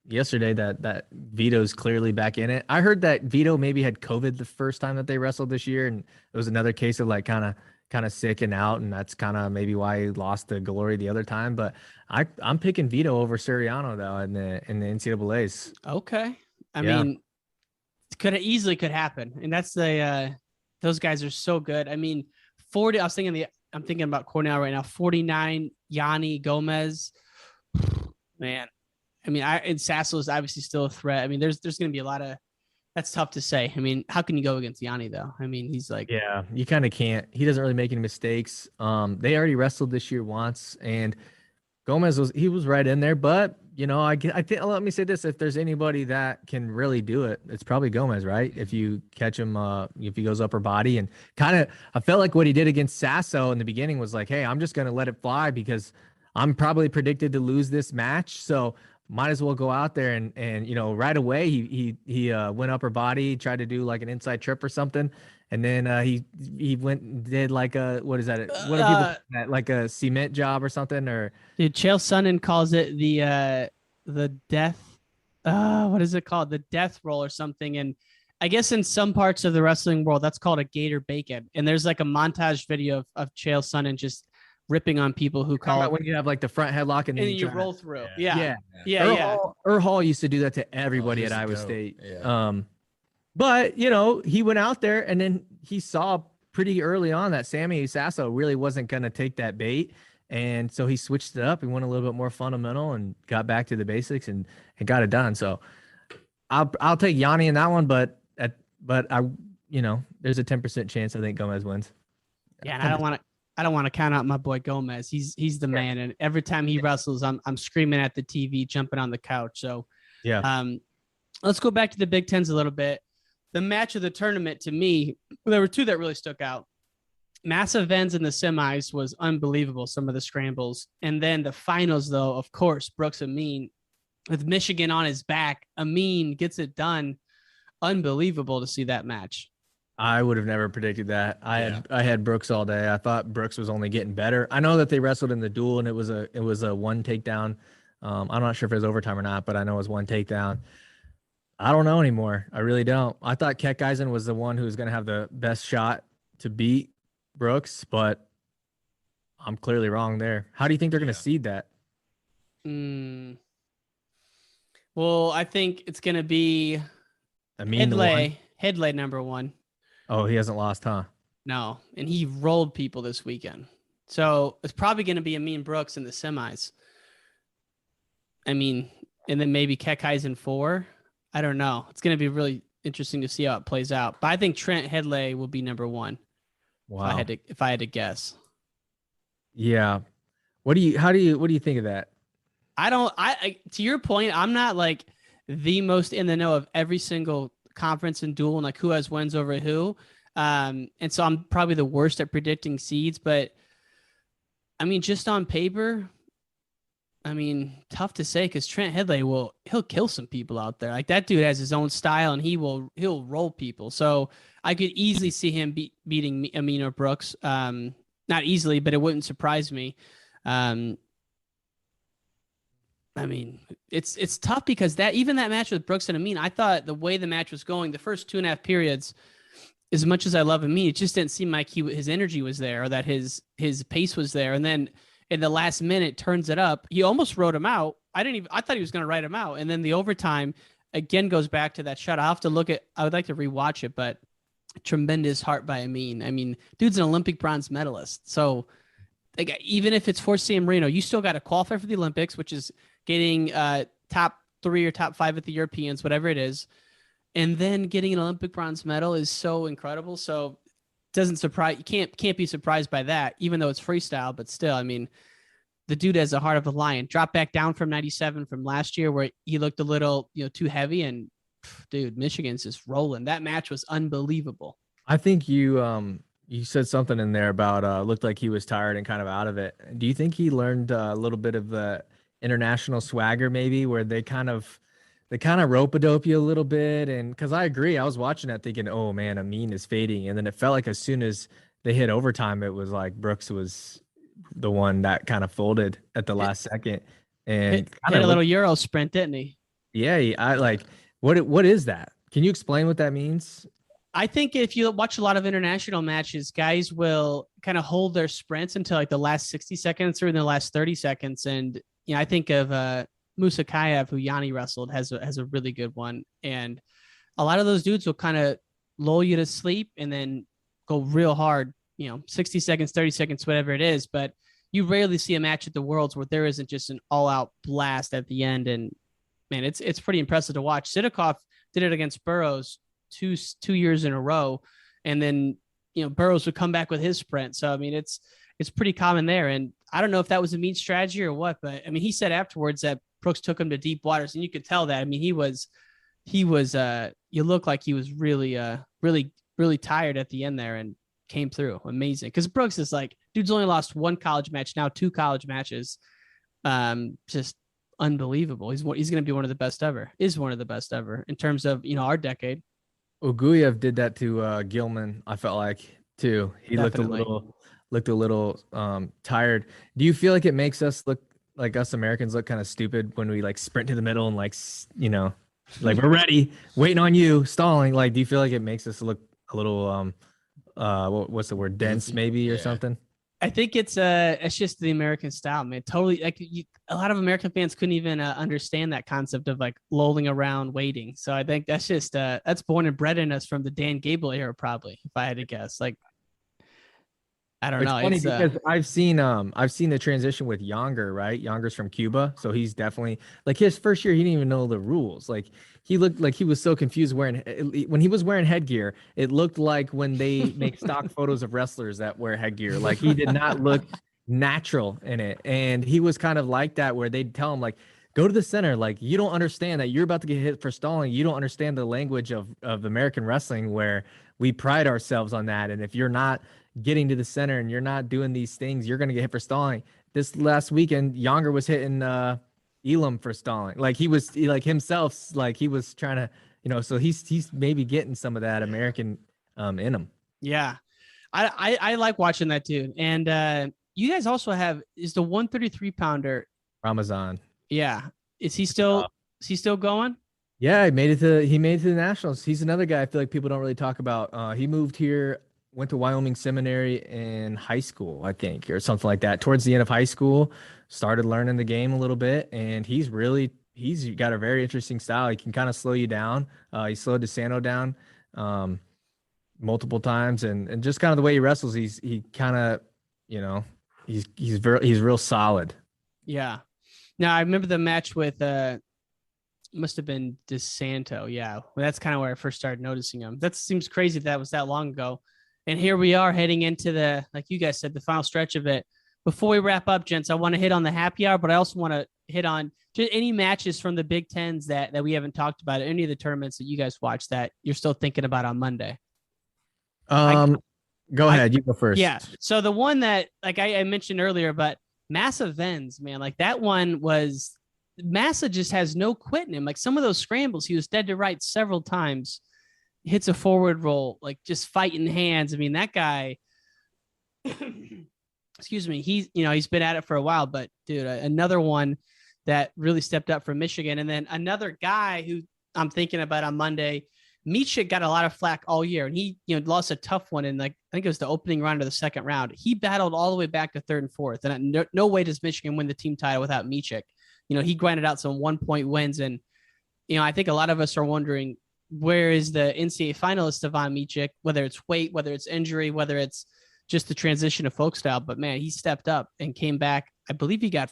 yesterday that Vito's clearly back in it. I heard that Vito maybe had COVID the first time that they wrestled this year. And it was another case of like kind of sick and out. And that's kind of maybe why he lost to Glory the other time. But I'm picking Vito over Suriano though in the NCAAs. Okay. I mean, could happen. And that's those guys are so good. I mean, 40, I'm thinking about Cornell right now, 49, Yanni Gomez, man. I mean, and Sasso is obviously still a threat. I mean, there's going to be a lot of, that's tough to say. I mean, how can you go against Yanni though? I mean, he's like, yeah, you kind of can't. He doesn't really make any mistakes. They already wrestled this year once, and Gomez was right in there. But I think let me say this: if there's anybody that can really do it, it's probably Gomez, right? If you catch him, if he goes upper body and I felt like what he did against Sasso in the beginning was like, hey, I'm just gonna let it fly because I'm probably predicted to lose this match, so might as well go out there and right away he went upper body, tried to do like an inside trip or something, and then he went and did like a what is that? What are people that, like a cement job or something? Or dude, Chael Sonnen calls it the death. What is it called? The death roll or something. And I guess in some parts of the wrestling world, that's called a gator bacon. And there's like a montage video of Chael Sonnen just ripping on people who call it when you have like the front headlock and then you roll through. Yeah. Earl Hall used to do that to everybody at Iowa State. Yeah. But he went out there and then he saw pretty early on that Sammy Sasso really wasn't going to take that bait. And so he switched it up and went a little bit more fundamental and got back to the basics and got it done. So I'll take Yanni in that one, but I, there's a 10% chance I think Gomez wins. Yeah. And I don't want to count out my boy Gomez. He's the man. And every time he wrestles, I'm screaming at the TV, jumping on the couch. So let's go back to the Big Tens a little bit. The match of the tournament to me, there were two that really stuck out. Massive Ends in the semis was unbelievable. Some of the scrambles. And then the finals though, of course, Brooks Amin with Michigan on his back. Amin gets it done. Unbelievable to see that match. I would have never predicted that. I had Brooks all day. I thought Brooks was only getting better. I know that they wrestled in the duel and it was a one takedown. I'm not sure if it was overtime or not, but I know it was one takedown. I don't know anymore. I really don't. I thought Keck Eisen was the one who was going to have the best shot to beat Brooks, but I'm clearly wrong there. How do you think they're going to seed that? Well, I think it's going to be Headley number 1. Oh, he hasn't lost, huh? No, and he rolled people this weekend. So it's probably going to be Amin Brooks in the semis. I mean, and then maybe Keck Eisen 4. I don't know. It's going to be really interesting to see how it plays out. But I think Trent Headley will be number 1. Wow. If I had to guess. Yeah. What do you think of that? I to your point, I'm not like the most in the know of every single conference and duel and like who has wins over who. And so I'm probably the worst at predicting seeds, but I mean, just on paper, I mean, tough to say because Trent Headley he'll kill some people out there. Like that dude has his own style and he'll roll people. So I could easily see him beating Amin or Brooks. Not easily, but it wouldn't surprise me. I mean, it's tough because that match with Brooks and Amin, I thought the way the match was going, the first 2.5 periods, as much as I love Amin, it just didn't seem like his energy was there or that his pace was there. And then in the last minute, turns it up. He almost wrote him out. I thought he was going to write him out. And then the overtime again goes back to that shot. I would like to rewatch it, but tremendous heart by Amin. I mean, dude's an Olympic bronze medalist. So like, even if it's for San Marino, you still got to qualify for the Olympics, which is getting top 3 or top 5 at the Europeans, whatever it is. And then getting an Olympic bronze medal is so incredible. So doesn't surprise you. Can't be surprised by that, even though it's freestyle. But still, I mean, the dude has a heart of a lion. Dropped back down from 97 from last year, where he looked a little too heavy. And dude, Michigan's just rolling. That match was unbelievable. I think you said something in there about looked like he was tired and kind of out of it. Do you think he learned a little bit of the international swagger, maybe, where they kind of rope-a-dope you a little bit? And because I agree, I was watching that thinking, oh man, Amin is fading. And then it felt like as soon as they hit overtime, it was like Brooks was the one that kind of folded at the last second. And hit a little Euro sprint, didn't he? Yeah, I like what is that? Can you explain what that means? I think if you watch a lot of international matches, guys will kind of hold their sprints until like the last 60 seconds or in the last 30 seconds. And I think of Musa Kayev, who Yanni wrestled, has a really good one. And a lot of those dudes will kind of lull you to sleep and then go real hard, 60 seconds, 30 seconds, whatever it is. But you rarely see a match at the Worlds where there isn't just an all-out blast at the end. And man, it's pretty impressive to watch. Sidakov did it against Burroughs two years in a row, and then Burroughs would come back with his sprint. So I mean, it's pretty common there. And I don't know if that was a mean strategy or what, but I mean, he said afterwards that Brooks took him to deep waters, and you could tell that. I mean, he was you look like he was really really tired at the end there and came through amazing, because Brooks is like, dude's only lost 1 college match, now 2 college matches. Just unbelievable. He's going to be one of the best ever in terms of our decade. Oguyev did that to Gilman, I felt like, too. He Definitely. looked a little tired. Do you feel like it makes us look like us Americans look kind of stupid when we like sprint to the middle and like we're ready, waiting on you, stalling? Like, do you feel like it makes us look a little what's the word, dense maybe or something? I think it's just the American style, man. Totally. Like a lot of American fans couldn't even understand that concept of like lolling around waiting. So I think that's just that's born and bred in us from the Dan Gable era, probably, if I had to guess. Like, I don't know. Funny because I've seen the transition with Younger, right? Younger's from Cuba, so he's definitely like, his first year he didn't even know the rules. Like, he looked like he was so confused when he was wearing headgear. It looked like when they make stock photos of wrestlers that wear headgear. Like, he did not look natural in it, and he was kind of like that, where they'd tell him like, go to the center. Like, you don't understand that you're about to get hit for stalling. You don't understand the language of American wrestling, where we pride ourselves on that. And if you're not getting to the center and you're not doing these things, you're going to get hit for stalling. This last weekend, Younger was hitting Elam for stalling. Like, he was like himself, like he was trying to, so he's maybe getting some of that American in them. Yeah. I like watching that too. And you guys also have, is the 133 pounder Ramazan. Yeah. Is he still going? Yeah, he made it to the Nationals. He's another guy I feel like people don't really talk about. He moved here, went to Wyoming Seminary in high school, I think, or something like that. Towards the end of high school, started learning the game a little bit, and he's got a very interesting style. He can kind of slow you down. He slowed DeSanto down multiple times, and just kind of the way he wrestles, he kind of, he's real solid. Yeah. Now I remember the match with must have been DeSanto. Yeah. Well, that's kind of where I first started noticing him. That seems crazy that was that long ago. And here we are heading into the, like you guys said, the final stretch of it. Before we wrap up, gents, I want to hit on the happy hour, but I also want to hit on just any matches from the Big Tens that we haven't talked about, any of the tournaments that you guys watched that you're still thinking about on Monday. Go ahead. You go first. Yeah. So the one that, like I mentioned earlier, but Massa Venz, man, like that one was, Massa just has no quit in him. Like some of those scrambles, he was dead to right several times, hits a forward roll, like just fighting hands. I mean, that guy, excuse me, he's been at it for a while, but dude, another one that really stepped up for Michigan. And then another guy who I'm thinking about on Monday, Micic got a lot of flack all year, and he, lost a tough one in, like, I think it was the opening round of the second round. He battled all the way back to third and fourth, and no way does Michigan win the team title without Micic. He grinded out some 1-point wins, and, I think a lot of us are wondering, where is the NCAA finalist Devon Micic, whether it's weight, whether it's injury, whether it's just the transition to folk style. But man, he stepped up and came back. I believe he got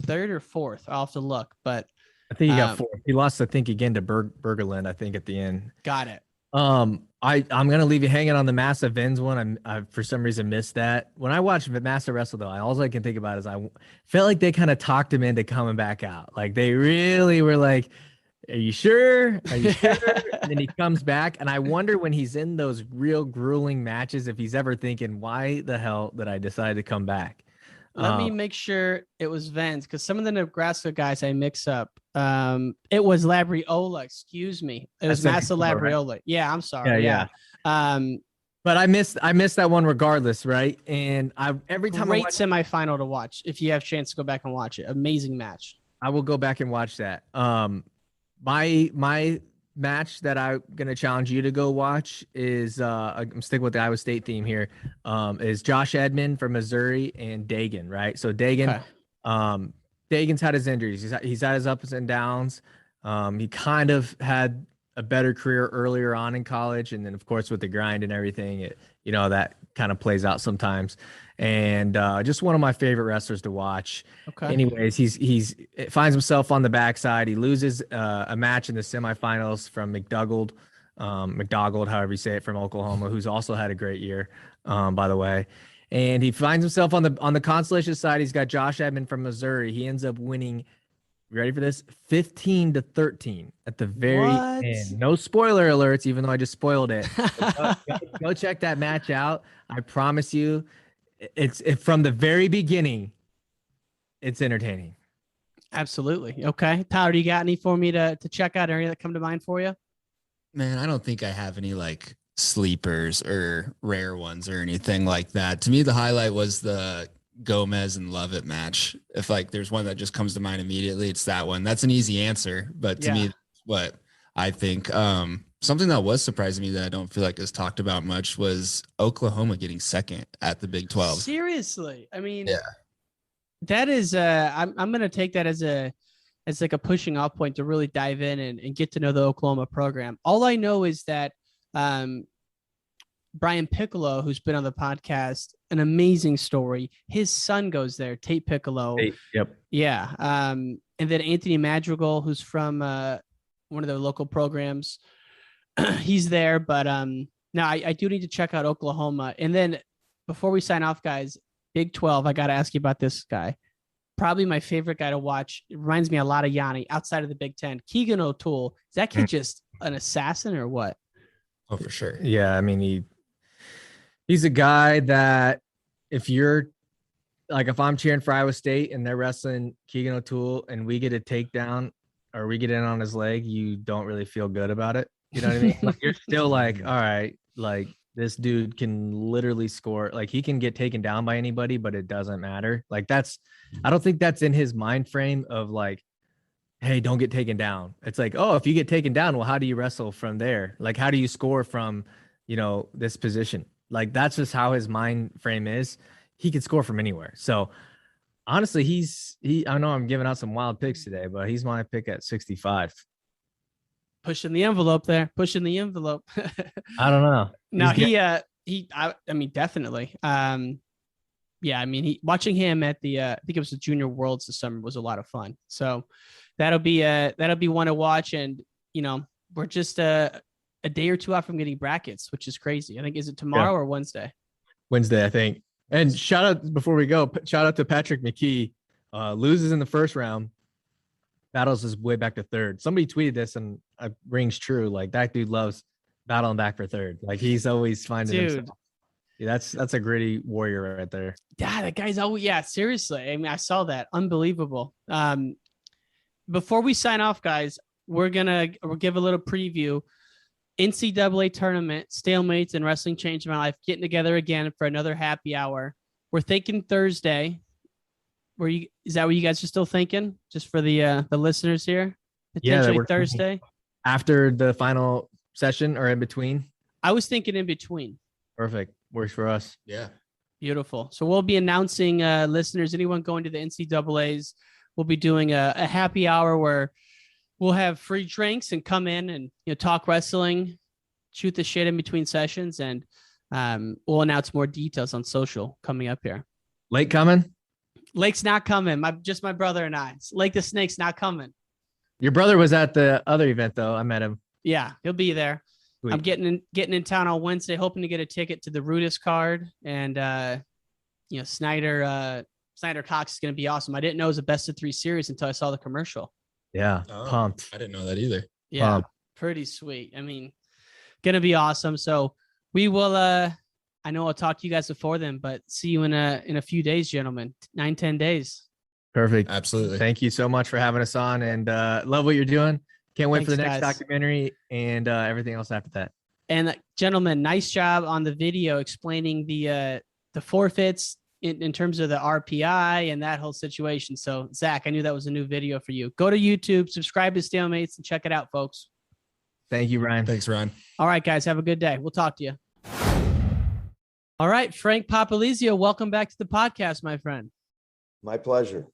third or fourth. I'll have to look, but I think he got fourth. He lost, I think, again to Bergerland, I think, at the end. Got it. I'm gonna leave you hanging on the Massa Venz one. I for some reason missed that. When I watched Massa wrestle, though, all I can think about is I felt like they kind of talked him into coming back out. Like they really were like, "Are you sure? Are you sure?" And then he comes back, and I wonder when he's in those real grueling matches if he's ever thinking, "Why the hell did I decide to come back?" Let me make sure it was Venz, because some of the Nebraska guys I mix up. It was Labriola, excuse me. It was Massa Labriola. Right? Yeah, I'm sorry. Yeah. But I missed that one regardless, right? And every time great semifinal to watch. If you have a chance to go back and watch it, amazing match. I will go back and watch that. My match that I'm gonna challenge you to go watch is I'm sticking with the Iowa State theme here. Is Josh Edmond from Missouri and Dagan, right? So Dagan, Dagan's had his injuries. He's had his ups and downs. He kind of had a better career earlier on in college, and then of course with the grind and everything, that kind of plays out sometimes. And just one of my favorite wrestlers to watch. Okay. Anyways, he finds himself on the backside. He loses a match in the semifinals from McDougald, however you say it, from Oklahoma, who's also had a great year, by the way. And he finds himself on the consolation side. He's got Josh Edmond from Missouri. He ends up winning. Ready for this? 15-13 at the very end. No spoiler alerts, even though I just spoiled it. Go check that match out. I promise you, it's from the very beginning. It's entertaining. Absolutely. Okay, Tyler, do you got any for me to check out? Area that come to mind for you? Man, I don't think I have any like sleepers or rare ones or anything like that. To me, the highlight was the Gomez and Lovett match. If like there's one that just comes to mind immediately, it's that one. That's an easy answer, but to me, what I think something that was surprising me that I don't feel like is talked about much was Oklahoma getting second at the Big 12. Seriously, I mean, that is I'm gonna take that as like a pushing off point to really dive in and get to know the Oklahoma program. All I know is that Brian Piccolo, who's been on the podcast, an amazing story. His son goes there, Tate Piccolo. Yep. Yeah. And then Anthony Madrigal, who's from one of the local programs. He's there, but now I do need to check out Oklahoma. And then before we sign off, guys, Big 12, I got to ask you about this guy. Probably my favorite guy to watch. It reminds me a lot of Yanni outside of the Big 10. Keegan O'Toole. Is that kid just an assassin or what? Oh, for sure. Yeah. I mean, he's a guy that if I'm cheering for Iowa State and they're wrestling Keegan O'Toole and we get a takedown or we get in on his leg, you don't really feel good about it. You know what I mean? Like you're still like, all right, like this dude can literally score. Like he can get taken down by anybody, but it doesn't matter. Like I don't think that's in his mind frame of like, hey, don't get taken down. It's like, oh, if you get taken down, well, how do you wrestle from there? Like, how do you score from, this position? Like, that's just how his mind frame is. He can score from anywhere. So honestly, I know I'm giving out some wild picks today, but he's my pick at 65. Pushing the envelope there. Pushing the envelope. I don't know. No, I mean, definitely. Yeah, I mean, watching him at the, I think it was the Junior Worlds this summer was a lot of fun. So that'll be one to watch. And, we're just a day or two out from getting brackets, which is crazy. I think, is it tomorrow or Wednesday? Wednesday, I think. And shout out before we go, shout out to Patrick McKee, loses in the first round, battles his way back to third. Somebody tweeted this and it rings true. Like that dude loves battling back for third. Like he's always finding himself. Yeah, that's a gritty warrior right there. Yeah, that guy's always, seriously. I mean, I saw that. Unbelievable. Before we sign off, guys, we'll give a little preview. NCAA tournament, Stalemates and Wrestling Changed My Life getting together again for another happy hour. We're thinking Thursday. Is that what you guys are still thinking? Just for the listeners here? Potentially Thursday? After the final session or in between? I was thinking in between. Perfect. Works for us. Yeah. Beautiful. So we'll be announcing listeners, anyone going to the NCAAs, we'll be doing a happy hour where we'll have free drinks and come in and talk wrestling, shoot the shit in between sessions, and we'll announce more details on social coming up here. Lake coming? Lake's not coming. Just my brother and I. Lake the Snake's not coming. Your brother was at the other event though. I met him. Yeah, he'll be there. Sweet. I'm getting in town on Wednesday, hoping to get a ticket to the Rudis card, and Snyder Cox is going to be awesome. I didn't know it was a best of 3 series until I saw the commercial. Yeah, pumped. I didn't know that either. Yeah, pumped. Pretty sweet. I mean, going to be awesome. So we will. I know I'll talk to you guys before then, but see you in a few days, gentlemen. 9-10 days. Perfect. Absolutely. Thank you so much for having us on, and love what you're doing. Can't wait for the next guys. documentary and everything else after that. And gentlemen, nice job on the video explaining the forfeits in terms of the RPI and that whole situation. So Zach, I knew that was a new video for you. Go to YouTube, subscribe to Stalemates, and check it out, folks. Thank you, Ryan. Thanks, Ryan. All right, guys, have a good day. We'll talk to you. All right, Frank Papalizio, welcome back to the podcast, my friend. My pleasure.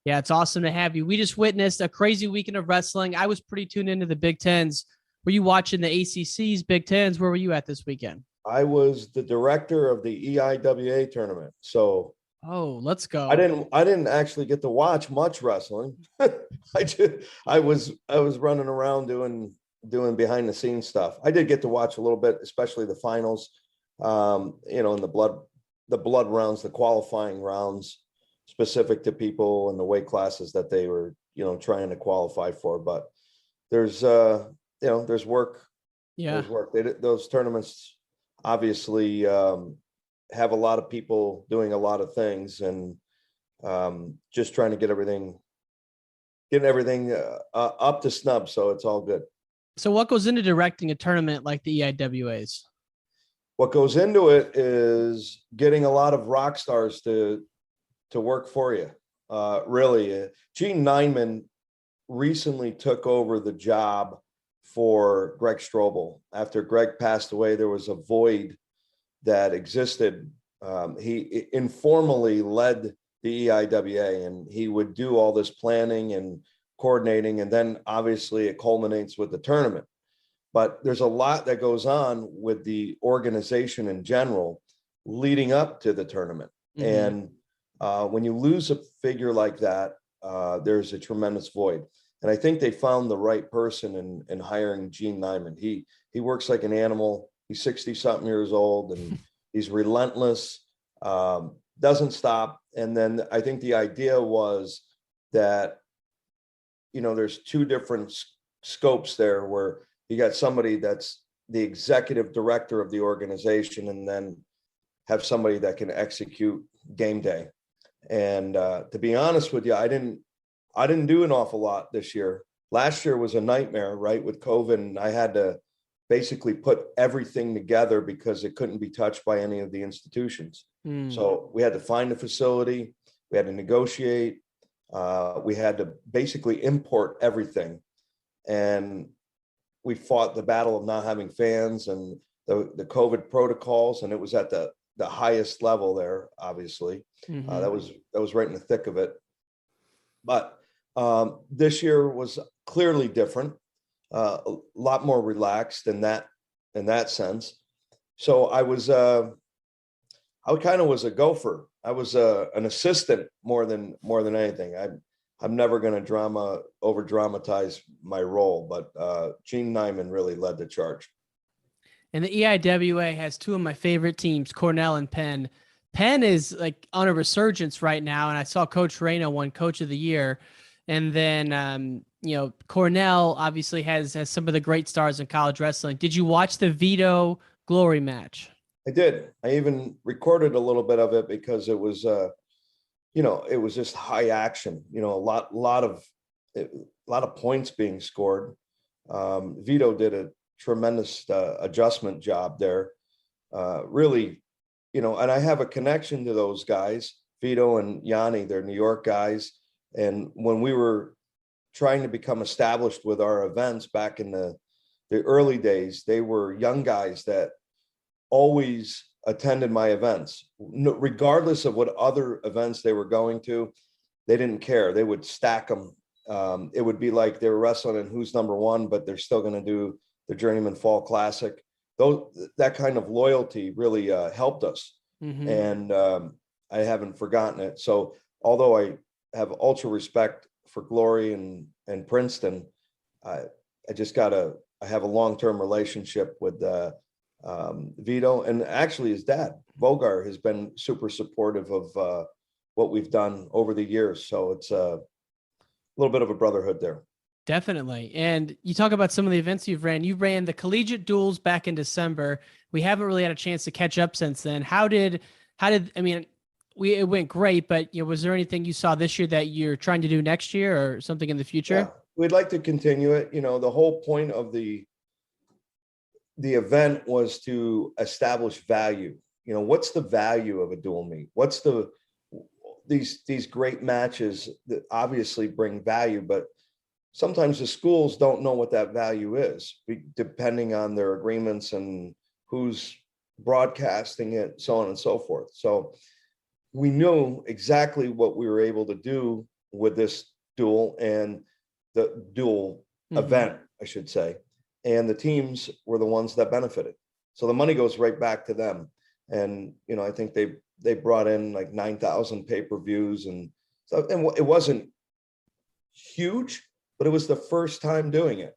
Yeah, it's awesome to have you. We just witnessed a crazy weekend of wrestling. I was pretty tuned into the Big Tens. Were you watching the ACC's Big Tens? Where were you at this weekend? I was the director of the EIWA tournament. So let's go. I didn't actually get to watch much wrestling. I was running around doing behind the scenes stuff. I did get to watch a little bit, especially the finals. In the blood rounds, the qualifying rounds, specific to people and the weight classes that they were, trying to qualify for. But there's work. Yeah. There's work. Those tournaments obviously have a lot of people doing a lot of things, and just trying to getting everything up to snub. So it's all good. So what goes into directing a tournament like the EIWAs? What goes into it is getting a lot of rock stars to work for you. Really, Gene Nineman recently took over the job for Greg Strobel. After Greg passed away, there was a void that existed. He informally led the EIWA, and he would do all this planning and coordinating, and then obviously it culminates with the tournament. But there's a lot that goes on with the organization in general leading up to the tournament. Mm-hmm. And when you lose a figure like that, there's a tremendous void. And I think they found the right person in hiring Gene Nineman. He works like an animal. He's 60-something years old, and he's relentless, doesn't stop. And then I think the idea was that, there's 2 different scopes there, where you got somebody that's the executive director of the organization, and then have somebody that can execute game day. And to be honest with you, I didn't do an awful lot this year. last year was a nightmare, right? With COVID, and I had to basically put everything together because it couldn't be touched by any of the institutions. So we had to find a facility, we had to negotiate, we had to basically import everything. And we fought the battle of not having fans and the COVID protocols, and it was at the highest level there, obviously. That was right in the thick of it. But this year was clearly different, a lot more relaxed in that sense. So I kind of was a gopher. I was an assistant more than anything. I'm never going to over dramatize my role, but Gene Nyman really led the charge. And the EIWA has two of my favorite teams, Cornell and Penn. Penn is like on a resurgence right now, and I saw Coach Reno won Coach of the Year. And then, Cornell obviously has some of the great stars in college wrestling. Did you watch the Vito Glory match? I did. I even recorded a little bit of it because it was, it was just high action. A lot of points being scored. Vito did a tremendous adjustment job there. Really, and I have a connection to those guys, Vito and Yanni. They're New York guys. And when we were trying to become established with our events back in the early days, they were young guys that always attended my events, regardless of what other events they were going to. They didn't care. They would stack them. It would be like they were wrestling in Who's Number One, but they're still going to do the Journeyman Fall Classic. That kind of loyalty really helped us. And I haven't forgotten it. So although I have ultra respect for Glory and Princeton, I have a long-term relationship with Vito, and actually his dad, Bogar, has been super supportive of what we've done over the years. So it's a little bit of a brotherhood there. Definitely. And you talk about some of the events you've ran. You ran the collegiate duels back in December. We haven't really had a chance to catch up since then. It went great, but was there anything you saw this year that you're trying to do next year or something in the future? Yeah, we'd like to continue it. The whole point of the event was to establish value. What's the value of a dual meet? What's these great matches that obviously bring value, but sometimes the schools don't know what that value is, depending on their agreements and who's broadcasting it, so on and so forth. So we knew exactly what we were able to do with this duel and the dual event, I should say. And the teams were the ones that benefited. So the money goes right back to them. And, I think they brought in like 9,000 pay-per-views and stuff. And it wasn't huge, but it was the first time doing it.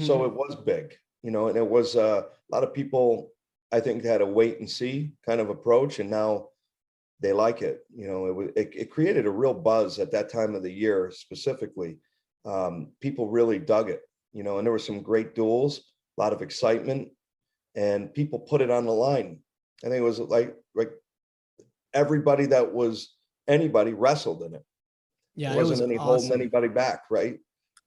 So it was big, and it was a lot of people, I think, had a wait and see kind of approach. And now they like it. It created a real buzz at that time of the year specifically. People really dug it. And there were some great duels, a lot of excitement, and people put it on the line. I think it was like everybody that was anybody wrestled in it. Yeah, there wasn't any awesome. Holding anybody back, right?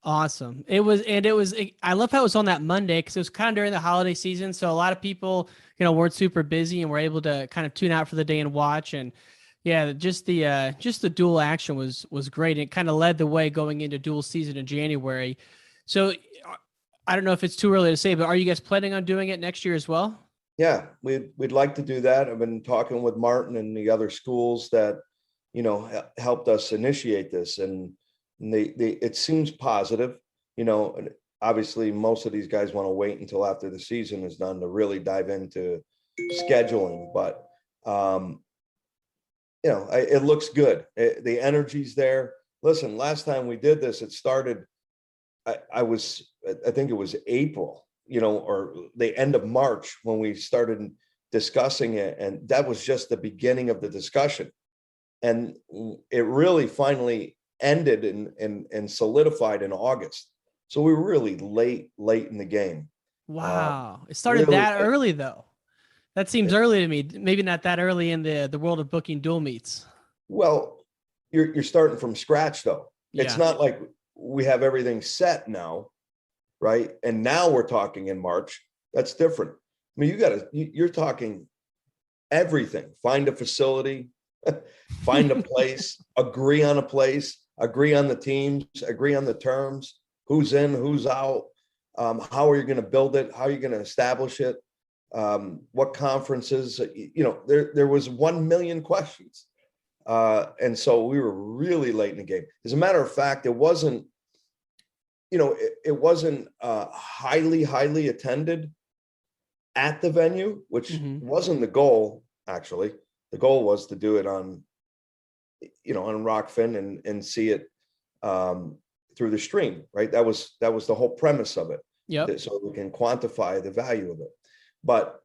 Awesome. I love how it was on that Monday because it was kind of during the holiday season. So a lot of people, weren't super busy and were able to kind of tune out for the day and watch. And yeah, just the dual action was great. It kind of led the way going into dual season in January. So I don't know if it's too early to say, but are you guys planning on doing it next year as well? Yeah, we'd like to do that. I've been talking with Martin and the other schools that, helped us initiate this, and it seems positive. Obviously most of these guys want to wait until after the season is done to really dive into scheduling, but it looks good. The energy's there. Listen, last time we did this, it started, I think it was April, or the end of March when we started discussing it. And that was just the beginning of the discussion. And it really finally ended and solidified in August. So we were really late in the game. Wow. It started really that early though. That seems early to me. Maybe not that early in the world of booking dual meets. Well, you're starting from scratch though. Yeah. It's not like we have everything set now, right? And now we're talking in March. That's different. I mean, you're talking everything. Find a facility, find a place, agree on a place, agree on the teams, agree on the terms, who's in, who's out, how are you going to build it, how are you going to establish it, what conferences, there was 1 million questions. And so we were really late in the game. As a matter of fact, it wasn't, it wasn't highly attended at the venue, which wasn't the goal. Actually, the goal was to do it on, on Rockfin and see it through the stream, right? That was the whole premise of it. Yeah. So we can quantify the value of it. But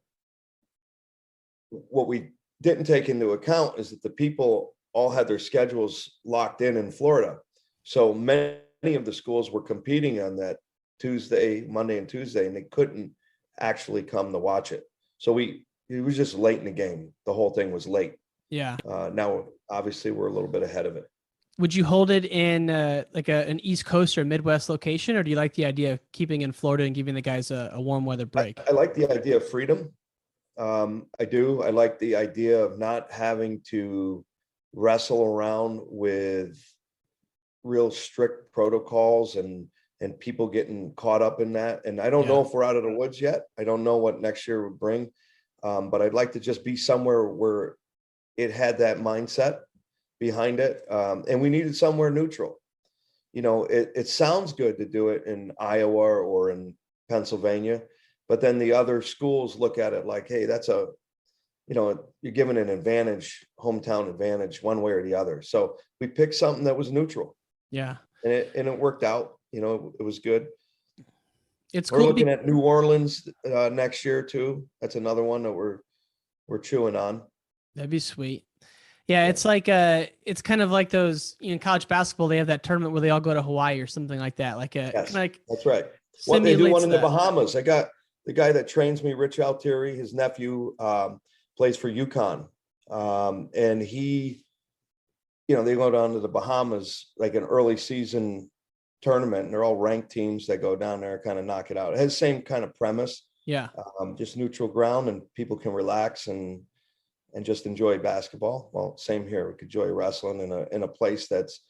what we didn't take into account is that the people all had their schedules locked in Florida. So many of the schools were competing on that Monday and Tuesday, and they couldn't actually come to watch it. So it was just late in the game. The whole thing was late. Yeah. Now, obviously, we're a little bit ahead of it. Would you hold it in like an East Coast or Midwest location, or do you like the idea of keeping in Florida and giving the guys a warm weather break? I like the idea of freedom. I do. I like the idea of not having to wrestle around with real strict protocols and people getting caught up in that. And I don't know if we're out of the woods yet. I don't know what next year would bring. But I'd like to just be somewhere where it had that mindset behind it. And we needed somewhere neutral. It sounds good to do it in Iowa or in Pennsylvania, but then the other schools look at it like, hey, that's you're given an advantage, hometown advantage, one way or the other. So we picked something that was neutral. Yeah. And it worked out. It was good. It's We're cool looking at New Orleans next year too. That's another one that we're chewing on. That'd be sweet. Yeah, it's like it's kind of like those in college basketball. They have that tournament where they all go to Hawaii or something like that. Yes, like that's right. Well, they do one in the Bahamas. I got the guy that trains me, Rich Altieri. His nephew plays for UConn, and he, they go down to the Bahamas like an early season tournament, and they're all ranked teams that go down there, kind of knock it out. It has the same kind of premise. Yeah. Just neutral ground, and people can relax and just enjoy basketball. Well, same here. We could enjoy wrestling in a place that's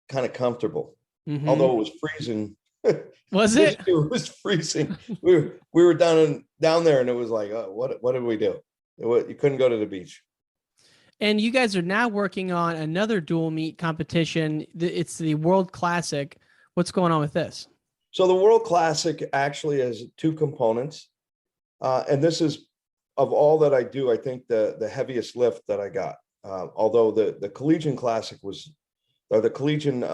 kind of comfortable. Mm-hmm. Although it was freezing. Was it? It was freezing. We were down there, and it was like, oh, what did we do? You couldn't go to the beach. And you guys are now working on another dual meet competition. It's the World Classic. What's going on with this? So the World Classic actually has two components. And this is, of all that I do, I think the heaviest lift that I got. Although the Collegiate Classic the Collegiate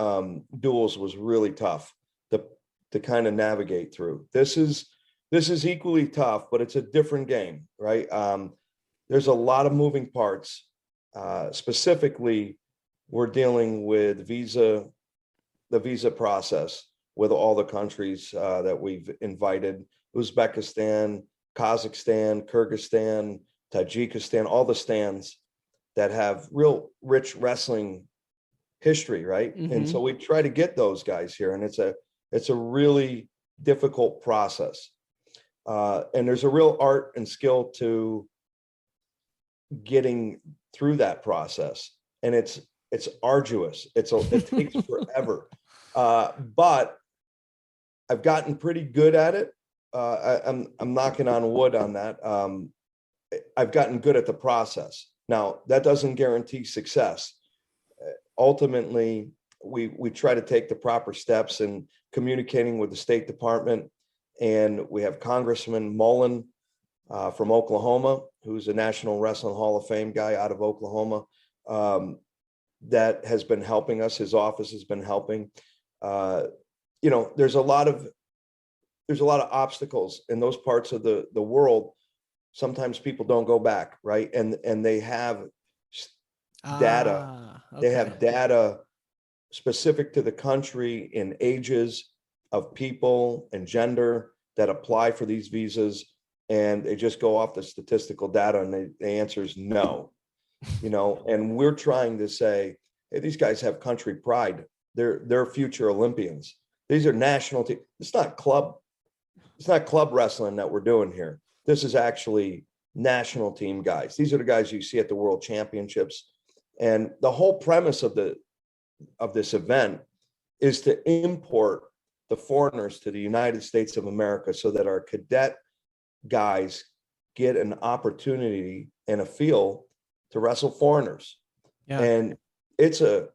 duels was really tough to kind of navigate through. This is equally tough, but it's a different game, right? There's a lot of moving parts. Specifically, we're dealing with the visa process with all the countries that we've invited: Uzbekistan, Kazakhstan, Kyrgyzstan, Tajikistan, all the stands that have real rich wrestling history, right? Mm-hmm. And so we try to get those guys here, and it's a really difficult process. And there's a real art and skill to getting through that process, and it's arduous. It takes forever, but I've gotten pretty good at it. I'm knocking on wood on that. I've gotten good at the process. Now, that doesn't guarantee success. Ultimately, we try to take the proper steps in communicating with the State Department, and we have Congressman Mullen from Oklahoma, who's a National Wrestling Hall of Fame guy out of Oklahoma, that has been helping us. His office has been helping. There's a lot of obstacles in those parts of the world. Sometimes people don't go back, right? And they have data. Okay. They have data specific to the country in ages of people and gender that apply for these visas. And they just go off the statistical data, and the answer is no. And we're trying to say, hey, these guys have country pride. they're future Olympians. These are national team. It's not club wrestling that we're doing here. This is actually national team guys. These are the guys you see at the World Championships. And the whole premise of this event is to import the foreigners to the United States of America so that our cadet guys get an opportunity and a feel to wrestle foreigners. Yeah. And it's a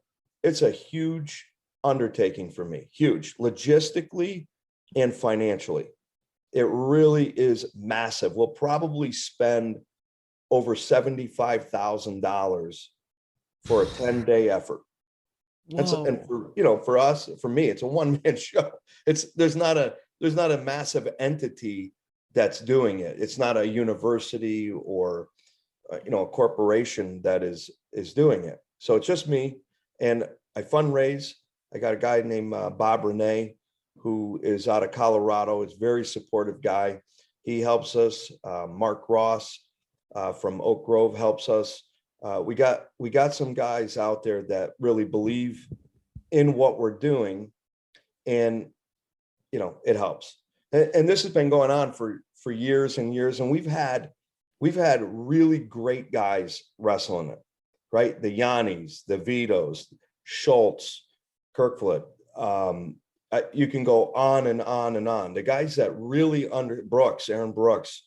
huge undertaking for me, huge, logistically and financially. It really is massive. We'll probably spend over $75,000 for a 10-day effort. And for us, for me, it's a one-man show. There's not a massive entity that's doing it. It's not a university or a corporation that is doing it. So it's just me, and I fundraise. I got a guy named Bob Renee, who is out of Colorado. Is a very supportive guy. He helps us. Mark Ross from Oak Grove helps us. We got some guys out there that really believe in what we're doing, and it helps. And this has been going on for years and years, and we've had really great guys wrestling it, right? The Yannis, the Vitos, Schultz, Kirkfoot. You can go on and on and on. The guys that really Aaron Brooks,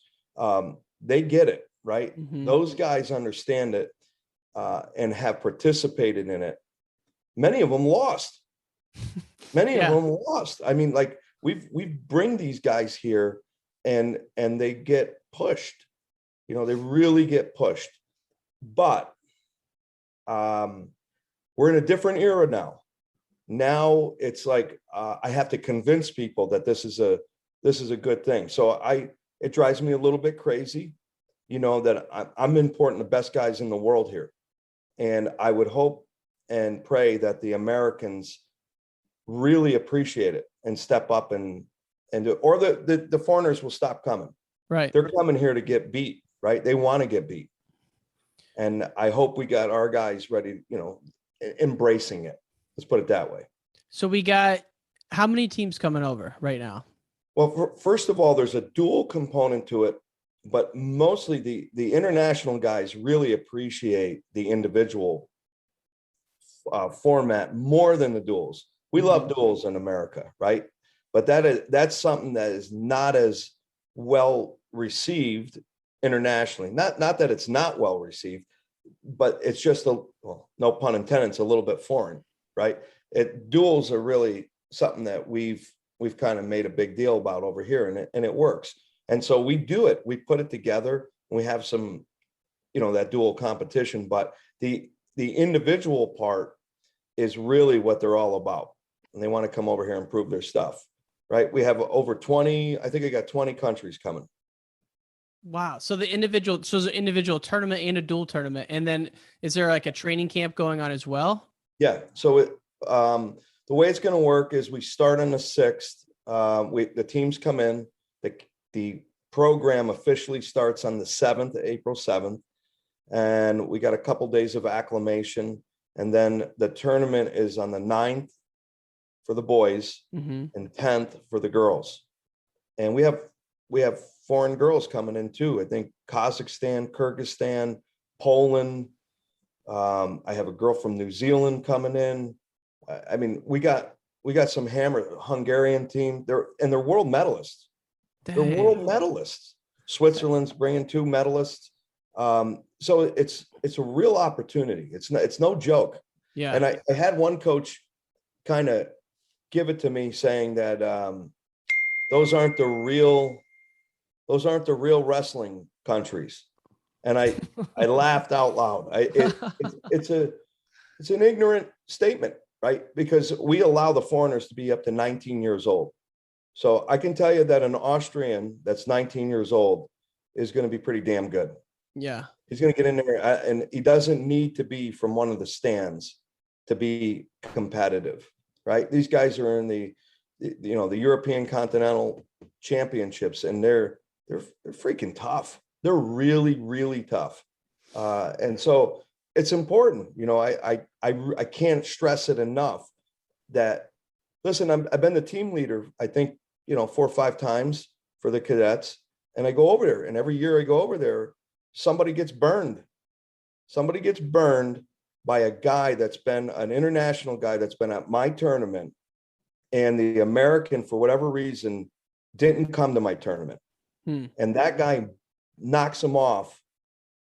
they get it, right? Mm-hmm. Those guys understand it and have participated in it. Many of them lost. Many of them lost. I mean, like we bring these guys here and they get pushed. They really get pushed. But we're in a different era now. Now it's like I have to convince people that this is a good thing. So it drives me a little bit crazy, that I'm importing the best guys in the world here, and I would hope and pray that the Americans really appreciate it and step up and do, or the foreigners will stop coming. Right, they're coming here to get beat. Right, they want to get beat, and I hope we got our guys ready, embracing it. Let's put it that way. So we got how many teams coming over right now? Well, first of all, there's a dual component to it, but mostly the international guys really appreciate the individual format more than the duels. We love duels in America, right? But that's something that is not as well received internationally. Not that it's not well received, but it's just no pun intended, it's a little bit foreign, right? Duels are really something that we've kind of made a big deal about over here, and it works. And so we do it. We put it together. We have some, that dual competition, but the individual part is really what they're all about. And they want to come over here and prove their stuff, right? We have over 20, I think I got 20 countries coming. Wow. So there's an individual tournament and a dual tournament. And then is there like a training camp going on as well? Yeah. So the way it's going to work is we start on the 6th. The teams come in. The program officially starts on the 7th, April 7th. And we got a couple days of acclimation. And then the tournament is on the 9th for the boys and 10th for the girls. And we have foreign girls coming in too. I think Kazakhstan, Kyrgyzstan, Poland. I have a girl from New Zealand coming in. I mean, we got some Hungarian team. They're world medalists. Dang. They're world medalists. Switzerland's bringing 2 medalists. So it's a real opportunity. It's no joke. Yeah. And I had one coach kind of give it to me saying that those aren't the real wrestling countries. And I laughed out loud. It's an ignorant statement, right? Because we allow the foreigners to be up to 19 years old. So I can tell you that an Austrian that's 19 years old is going to be pretty damn good. Yeah. He's going to get in there, and he doesn't need to be from one of the stands to be competitive, right? These guys are in the European Continental Championships, and they're freaking tough. They're really, really tough. And so it's important, I can't stress it enough that, listen, I've been the team leader, I think, 4 or 5 times for the cadets. And I go over there, and every year I go over there, somebody gets burned. Somebody gets burned by a guy that's been an international guy that's been at my tournament, and the American, for whatever reason, didn't come to my tournament. And that guy knocks him off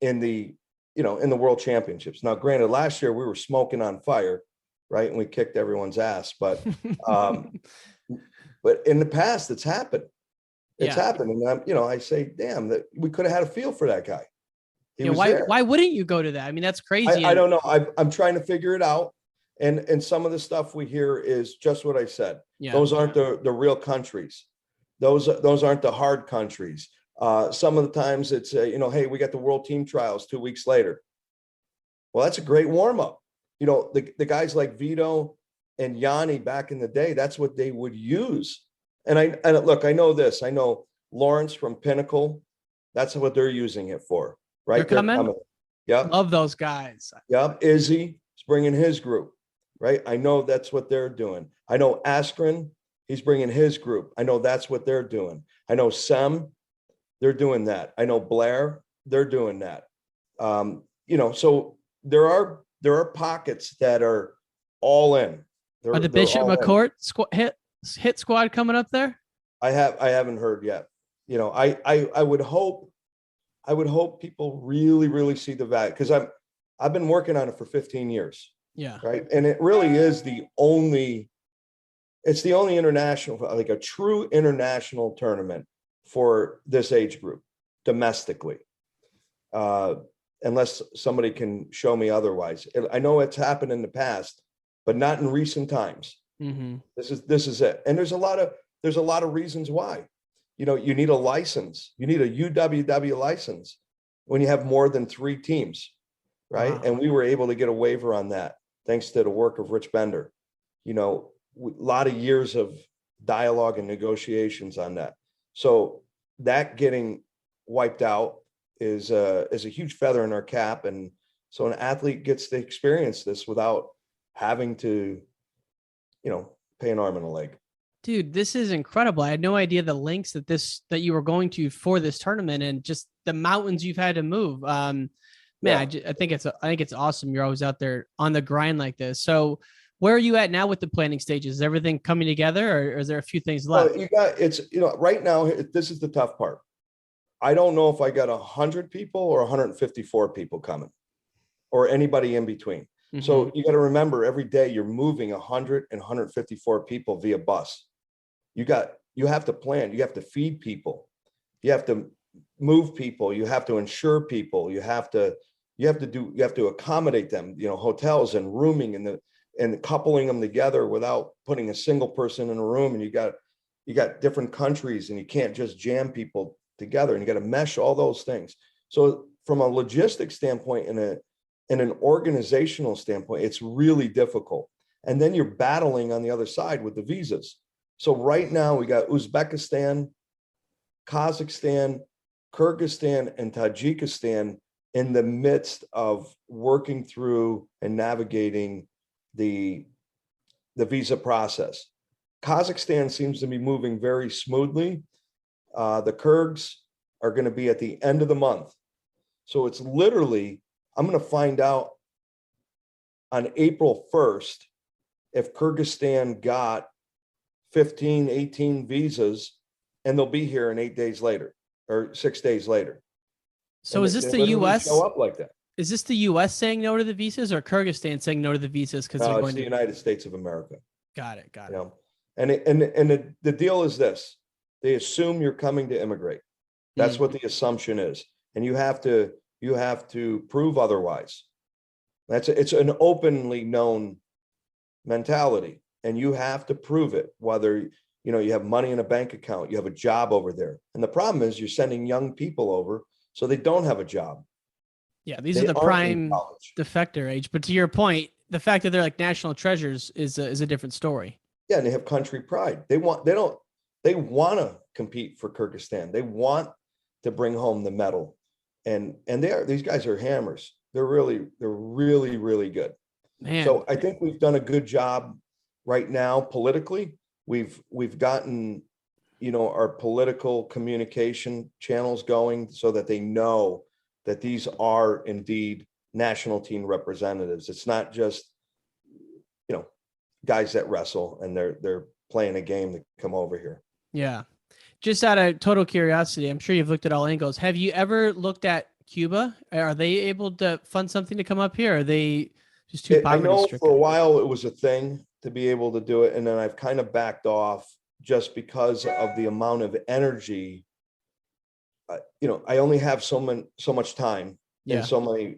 in the World Championships. Now, granted, last year we were smoking on fire, right? And we kicked everyone's ass, but in the past it's happened. It's happened. And I say, damn, that we could have had a feel for that guy. Why wouldn't you go to that? I mean, that's crazy. I don't know. I'm trying to figure it out. And some of the stuff we hear is just what I said. Yeah. Those aren't the real countries. Those aren't the hard countries. Some of the times it's, hey, we got the world team trials 2 weeks later. Well, that's a great warm up. The guys like Vito and Yanni back in the day, that's what they would use. And look, I know this. I know Lawrence from Pinnacle. That's what they're using it for, right? They're coming. Yep. Love those guys. Yep. Izzy is bringing his group, right? I know that's what they're doing. I know Askren, he's bringing his group. I know that's what they're doing. I know Sem, they're doing that. I know Blair, they're doing that. So there are pockets that are all in. Are the Bishop McCourt hit squad coming up there? I haven't heard yet. I would hope people really, really see the value, because I've been working on it for 15 years. Yeah. Right. And it really is the only international, like a true international tournament for this age group domestically. Unless somebody can show me otherwise. I know it's happened in the past, but not in recent times. Mm-hmm. This is it. And there's a lot of reasons why. You need a license. You need a UWW license when you have more than 3 teams, right? Wow. And we were able to get a waiver on that thanks to the work of Rich Bender. A lot of years of dialogue and negotiations on that. So that getting wiped out is a huge feather in our cap. And so an athlete gets to experience this without having to, pay an arm and a leg. Dude, this is incredible. I had no idea the links that you were going to for this tournament, and just the mountains you've had to move. I think it's awesome. You're always out there on the grind like this. So where are you at now with the planning stages? Is everything coming together, or is there a few things left? Right now, this is the tough part. I don't know if I got 100 people or 154 people coming, or anybody in between. Mm-hmm. So you got to remember, every day you're moving 100 and 154 people via bus. You have to plan. You have to feed people. You have to move people. You have to insure people. You have to accommodate them. Hotels and rooming and coupling them together without putting a single person in a room. And you got different countries, and you can't just jam people together, and you got to mesh all those things. So from a logistics standpoint and an organizational standpoint, it's really difficult. And then you're battling on the other side with the visas. So right now we got Uzbekistan, Kazakhstan, Kyrgyzstan, and Tajikistan in the midst of working through and navigating the visa process. Kazakhstan seems to be moving very smoothly. The Kyrgyz are going to be at the end of the month. So it's literally, I'm going to find out on April 1st if Kyrgyzstan got 15, 18 visas, and they'll be here in 8 days later or 6 days later. So and is this the U.S. show up like that? Is this the U.S. saying no to the visas, or Kyrgyzstan saying no to the visas because they're going to the United States of America? Got it. And the deal is this: they assume you're coming to immigrate. That's what the assumption is, and you have to prove otherwise. It's an openly known mentality, and you have to prove it. Whether you have money in a bank account, you have a job over there, and the problem is you're sending young people over so they don't have a job. Yeah, these are the prime defector age. But to your point, the fact that they're like national treasures is a different story. Yeah, and they have country pride. They want to compete for Kyrgyzstan. They want to bring home the medal, and these guys are hammers. They're really, really good. Man. So I think we've done a good job right now politically, we've gotten, our political communication channels going so that they know that these are indeed national team representatives. It's not just, guys that wrestle and they're playing a game that come over here. Yeah. Just out of total curiosity, I'm sure you've looked at all angles. Have you ever looked at Cuba? Are they able to fund something to come up here? Or are they just too poverty I know stricken? for a while it was a thing to be able to do it. And then I've kind of backed off just because of the amount of energy. I only have so much time and so many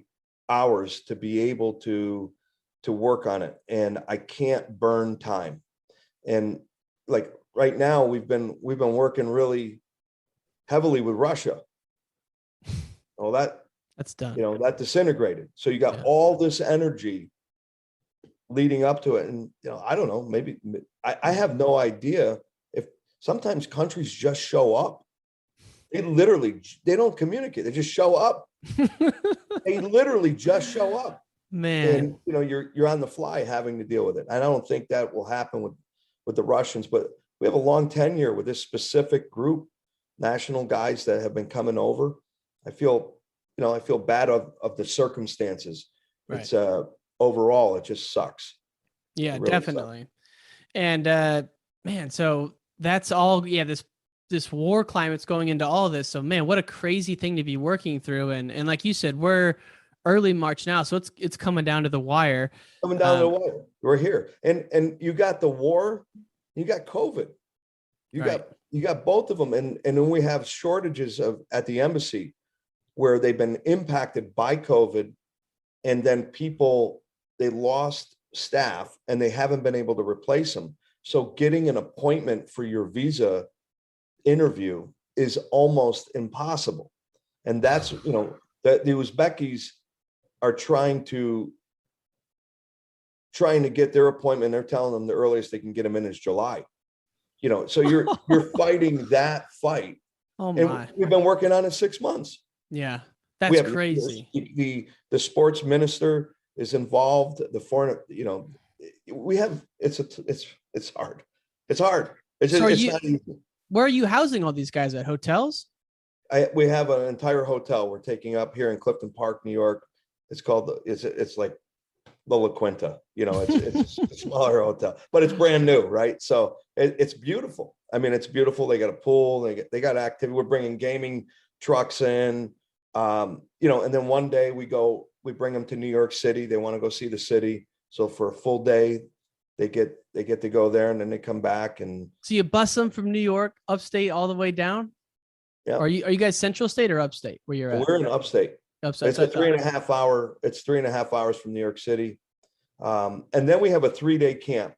hours to be able to work on it. And I can't burn time. And like right now we've been working really heavily with Russia. Well, that's done. That disintegrated. So you got all this energy leading up to it. And, I don't know, maybe I have no idea if sometimes countries just show up. They don't communicate. They just show up. They literally just show up. Man. And, you're on the fly having to deal with it. I don't think that will happen with the Russians, but we have a long tenure with this specific group, national guys that have been coming over. I feel bad of the circumstances. Right. It's overall, it just sucks. Yeah, really definitely. Sucks. And man, so that's all. Yeah, this war climate's going into all this. So man, what a crazy thing to be working through. And like you said, we're early March now, so it's coming down to the wire. Coming down to the wire. We're here, and you got the war, you got COVID, you got both of them, and then we have shortages at the embassy where they've been impacted by COVID, and then people, they lost staff and they haven't been able to replace them. So getting an appointment for your visa interview is almost impossible. And that's, that the Uzbekis are trying to get their appointment. They're telling them the earliest they can get them in is July. So you're fighting that fight. Oh my. And we've been working on it 6 months. Yeah, that's crazy. The sports minister is involved. The foreign, we have it's hard. It's hard. It's not easy. Where are you housing all these guys at? Hotels? We have an entire hotel we're taking up here in Clifton Park, New York. It's called it's like La Quinta. It's a smaller hotel, but it's brand new, right? So it's beautiful. I mean, it's beautiful. They got a pool. They got activity. We're bringing gaming trucks in, and then one day we bring them to New York City. They want to go see the city. So for a full day, they get to go there, and then they come back. And so you bus them from New York, upstate, all the way down. Yeah. Are you guys central state or upstate where you're at? We're in upstate. Upstate. It's a 3.5 hour. It's 3.5 hours from New York City. And then we have a 3-day camp,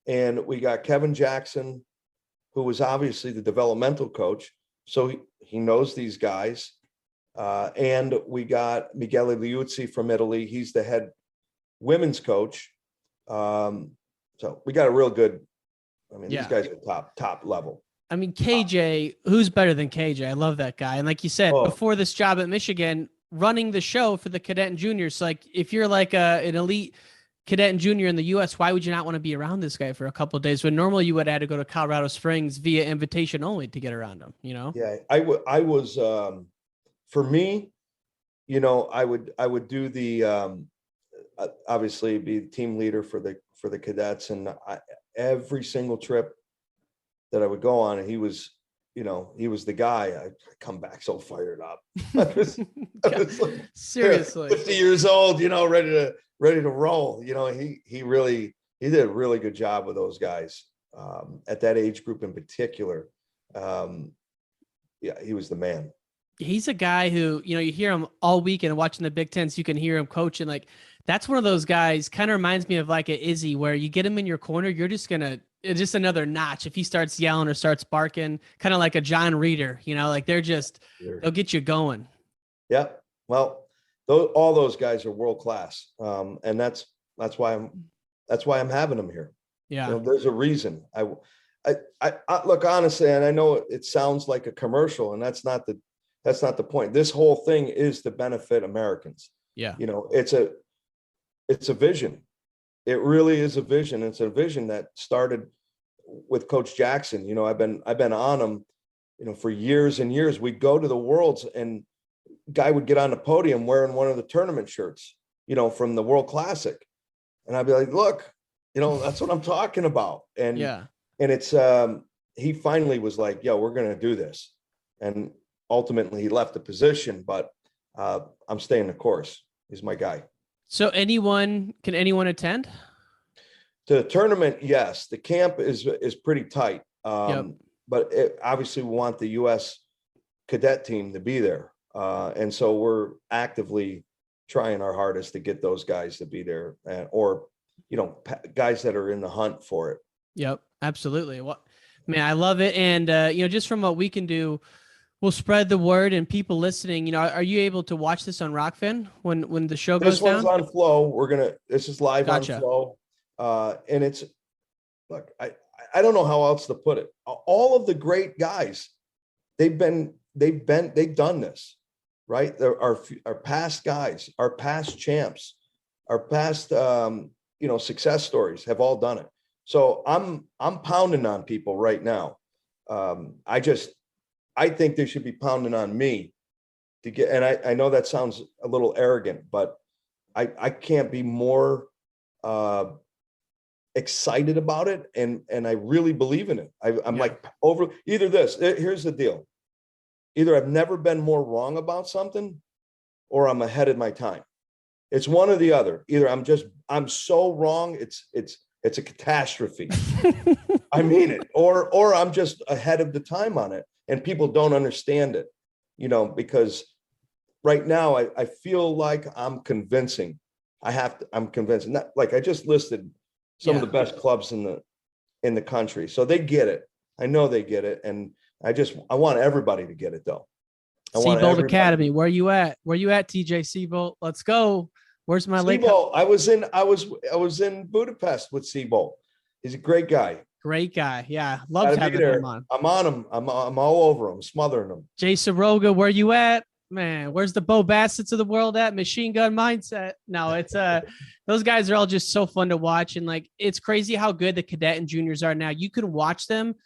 and we got Kevin Jackson, who was obviously the developmental coach. So he knows these guys. And we got Michele Liuzzi from Italy. He's the head women's coach. So we got a real good, these guys are top level. I mean, KJ, who's better than KJ? I love that guy. And like you said, before this job at Michigan, running the show for the cadet and juniors, like if you're like an elite cadet and junior in the U.S., why would you not want to be around this guy for a couple of days when normally you would have to go to Colorado Springs via invitation only to get around him, Yeah, I was, for me, I would do the, obviously be the team leader for the cadets, and every single trip that I would go on, and he was the guy. I come back so fired up. I was like, seriously 50 years old, ready to roll. He did a really good job with those guys at that age group in particular. He was the man. He's a guy who, you hear him all week and watching the Big Ten, so you can hear him coaching. Like, that's one of those guys, kind of reminds me of like a Izzy, where you get him in your corner, you're just just another notch. If he starts yelling or starts barking, kind of like a John Reeder, like they'll get you going. Yeah. Well, all those guys are world class. And that's why I'm having them here. Yeah. There's a reason. I look, honestly, and I know it sounds like a commercial, and that's not the point. This whole thing is to benefit Americans. Yeah. It's a vision. It really is a vision. It's a vision that started with Coach Jackson. You know, I've been on him, you know, for years and years. We'd go to the Worlds and guy would get on the podium wearing one of the tournament shirts, you know, from the World Classic. And I'd be like, look, you know, that's what I'm talking about. And it's, he finally was like, yo, we're going to do this. And ultimately he left the position, but I'm staying the course. He's my guy. So can anyone attend? To the tournament? Yes. The camp is pretty tight. But obviously we want the U.S. cadet team to be there. And so we're actively trying our hardest to get those guys to be there, or, you know, guys that are in the hunt for it. Yep, absolutely. Well, man, I love it. And, you know, just from what we can do, we'll spread the word, and people listening, you know, are you able to watch this on Rockfin when the show goes down? This one's on Flow. This is live on Flow. And it's, look, I don't know how else to put it. All of the great guys, they've done this, right? Our past guys, our past champs, our past, you know, success stories have all done it. So I'm pounding on people right now. I think they should be pounding on me to get, and I know that sounds a little arrogant, but I can't be more excited about it. And I really believe in it. I'm like either this, here's the deal. Either I've never been more wrong about something, or I'm ahead of my time. It's one or the other. Either I'm so wrong, it's a catastrophe. I mean it. Or I'm just ahead of the time on it, and people don't understand it, you know, because right now I feel like I'm convincing. I'm convincing. Not, like I just listed some of the best clubs in the country. So they get it. I know they get it. And I want everybody to get it though. Seabolt Academy. Where you at? Where you at, TJ Seabolt? Let's go. Where's my lake? I was in Budapest with Seabolt. He's a great guy. Great guy. Yeah. Love having him on. I'm on him. I'm all over him, smothering him. Jay Soroga, where you at? Man, where's the Bo Bassett's of the world at? Machine Gun Mindset. No, it's those guys are all just so fun to watch. And like, it's crazy how good the cadet and juniors are now. You can watch them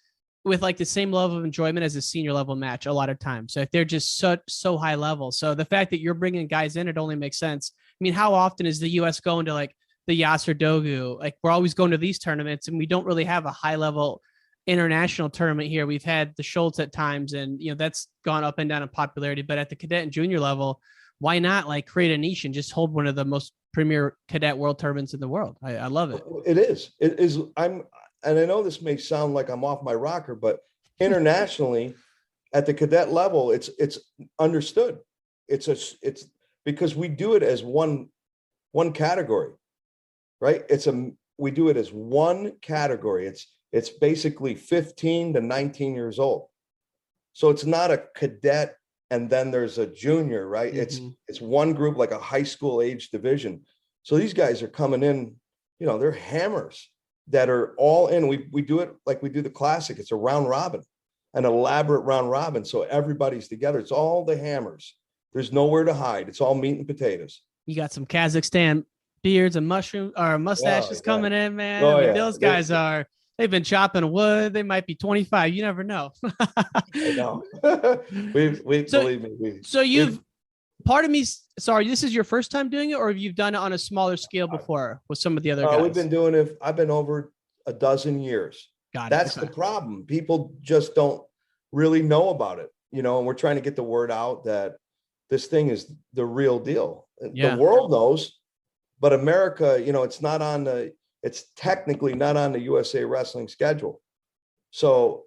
with like the same level of enjoyment as a senior level match a lot of times. So if they're just so high level. So the fact that you're bringing guys in, it only makes sense. I mean, how often is the U.S. going to like the Yasser Dogu? Like we're always going to these tournaments, and we don't really have a high level international tournament here. We've had the Schultz at times, and you know that's gone up and down in popularity. But at the cadet and junior level, why not like create a niche and just hold one of the most premier cadet world tournaments in the world? I love it. It is. And I know this may sound like I'm off my rocker, but internationally, at the cadet level, it's understood. It's because we do it as one category, right? We do it as one category. It's basically 15 to 19 years old. So it's not a cadet and then there's a junior, right? Mm-hmm. It's one group, like a high school age division. So these guys are coming in, you know, they're hammers that are all in. We do it like we do the classic. It's a round robin, an elaborate round robin. So everybody's together. It's all the hammers. There's nowhere to hide. It's all meat and potatoes. You got some Kazakhstan beards and mustaches coming in, man. Those guys they've been chopping wood. They might be 25. You never know. I know. Believe me. Part of me, sorry, this is your first time doing it, or have you done it on a smaller scale before with some of the other guys? We've been doing it. I've been over a dozen years. Got it. That's the problem. People just don't really know about it, you know, and we're trying to get the word out that this thing is the real deal. The world knows, but America, you know, it's technically not on the USA Wrestling schedule. So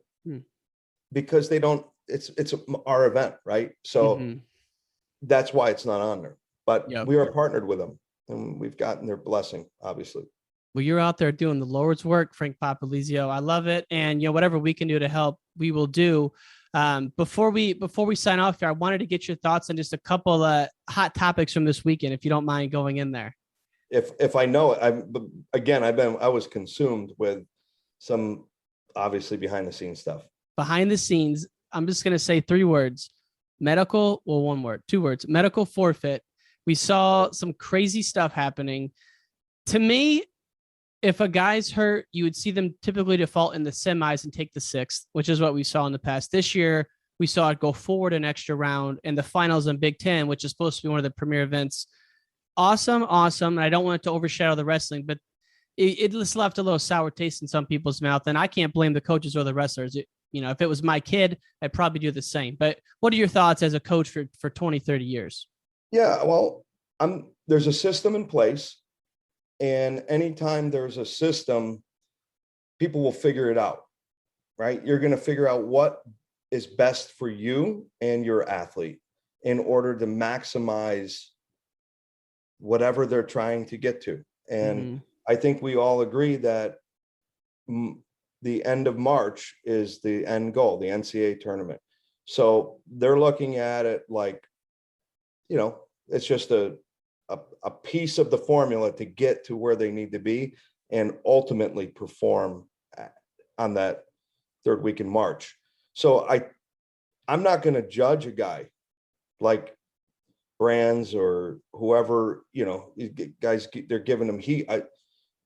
because it's our event, right? So that's why it's not on there, but we are partnered with them and we've gotten their blessing, obviously. Well, you're out there doing the Lord's work, Frank Papalizio. I love it. And, you know, whatever we can do to help, we will do. Before we sign off here, I wanted to get your thoughts on just a couple of hot topics from this weekend, if you don't mind going in there. If I know it, I was consumed with some obviously behind the scenes stuff. Behind the scenes, I'm just going to say 3 words. Medical, well, 1 word, 2 words, medical forfeit. We saw some crazy stuff happening. To me, if a guy's hurt, you would see them typically default in the semis and take the sixth, which is what we saw in the past. This year, we saw it go forward an extra round, and the finals in Big Ten, which is supposed to be one of the premier events. Awesome. And I don't want it to overshadow the wrestling, but it just left a little sour taste in some people's mouth, and I can't blame the coaches or the wrestlers. If it was my kid, I'd probably do the same. But what are your thoughts as a coach for 20, 30 years? Yeah, well, there's a system in place, and anytime there's a system, people will figure it out, right? You're going to figure out what is best for you and your athlete in order to maximize whatever they're trying to get to. And I think we all agree that the end of March is the end goal, the NCAA tournament. So they're looking at it like, it's just a piece of the formula to get to where they need to be and ultimately perform on that third week in March. So I'm not going to judge a guy like Brands or whoever, guys, they're giving them heat.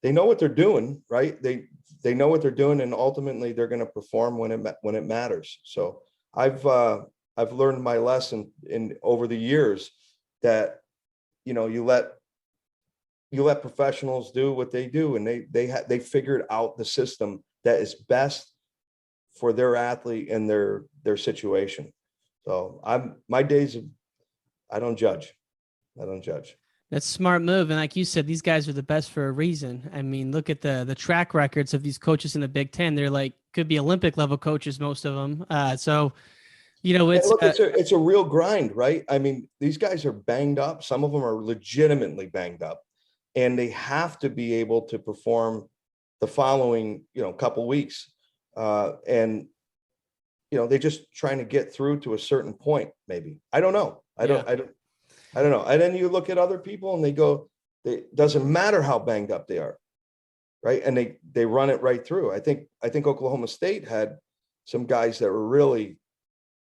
They know what they're doing, right? They know what they're doing, and ultimately they're going to perform when it matters. So I've learned my lesson over the years that, you let professionals do what they do, and they figured out the system that is best for their athlete and their situation. So my days of, I don't judge. That's a smart move. And like you said, these guys are the best for a reason. I mean, look at the track records of these coaches in the Big Ten. They're like, could be Olympic level coaches, most of them. It's a real grind, right? I mean, these guys are banged up. Some of them are legitimately banged up, and they have to be able to perform the following, couple weeks. And they're just trying to get through to a certain point, maybe. I don't know. I don't know. And then you look at other people and it doesn't matter how banged up they are, right? And they run it right through. I think Oklahoma State had some guys that were really,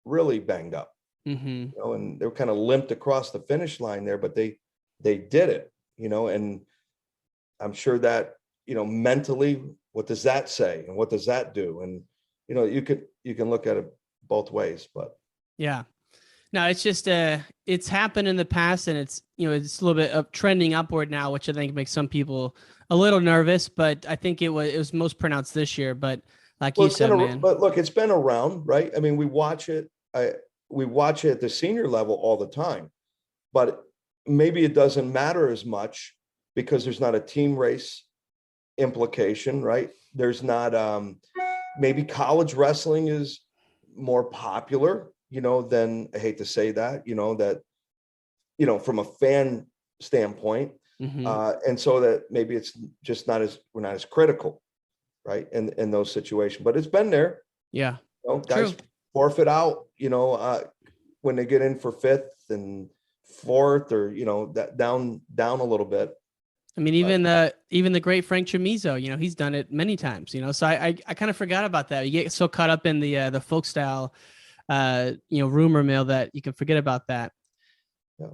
really banged up, and they were kind of limped across the finish line there, but they did it, and I'm sure that, mentally, what does that say? And what does that do? And, you can look at it both ways, but yeah. No, it's just it's happened in the past, and it's it's a little bit of trending upward now, which I think makes some people a little nervous. But I think it was most pronounced this year. But like you said, man. But look, it's been around, right? I mean, we watch it. We watch it at the senior level all the time, but maybe it doesn't matter as much because there's not a team race implication, right? There's not. Maybe college wrestling is more popular, than, I hate to say that, from a fan standpoint. And so that maybe it's just we're not as critical, right? In those situations, but it's been there. Yeah. Guys forfeit out, when they get in for fifth and fourth, or, that down a little bit. I mean, even the great Frank Papalizio, he's done it many times, so I kind of forgot about that. You get so caught up in the folk style, rumor mill that you can forget about that. Yeah.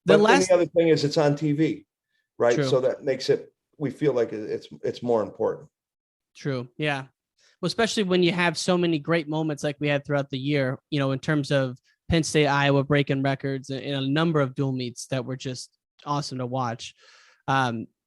The other thing is it's on TV, right? True. So that makes we feel like it's more important. True. Yeah. Well, especially when you have so many great moments like we had throughout the year, in terms of Penn State, Iowa breaking records and a number of dual meets that were just awesome to watch.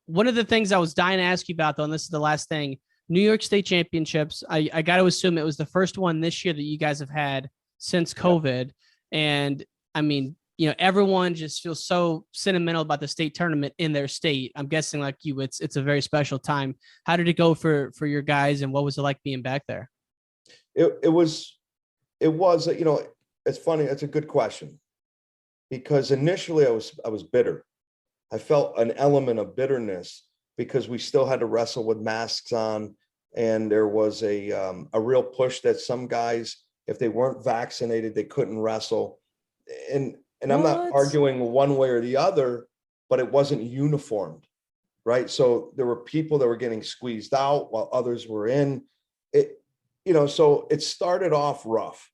One of the things I was dying to ask you about, though, and this is the last thing, New York State Championships, I got to assume it was the first one this year that you guys have had since COVID. Yeah. And I mean, everyone just feels so sentimental about the state tournament in their state. I'm guessing like you, it's a very special time. How did it go for your guys, and what was it like being back there? It was, it's funny. It's a good question, because initially I was bitter. I felt an element of bitterness because we still had to wrestle with masks on, and there was a real push that some guys, if they weren't vaccinated, they couldn't wrestle. And I'm not arguing one way or the other, but it wasn't uniformed, right? So there were people that were getting squeezed out while others were in it, so it started off rough.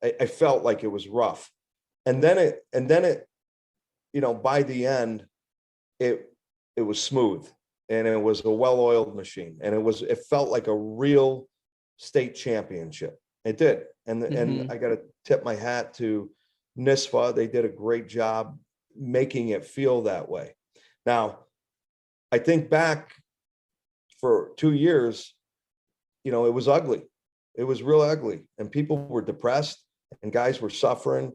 I felt like it was rough. And then it, by the end, it was smooth. and it was a well-oiled machine, and it felt like a real state championship. It did. And I got to tip my hat to NISFA. They did a great job making it feel that way. Now, I think back for 2 years, it was ugly. It was real ugly, and people were depressed, and guys were suffering,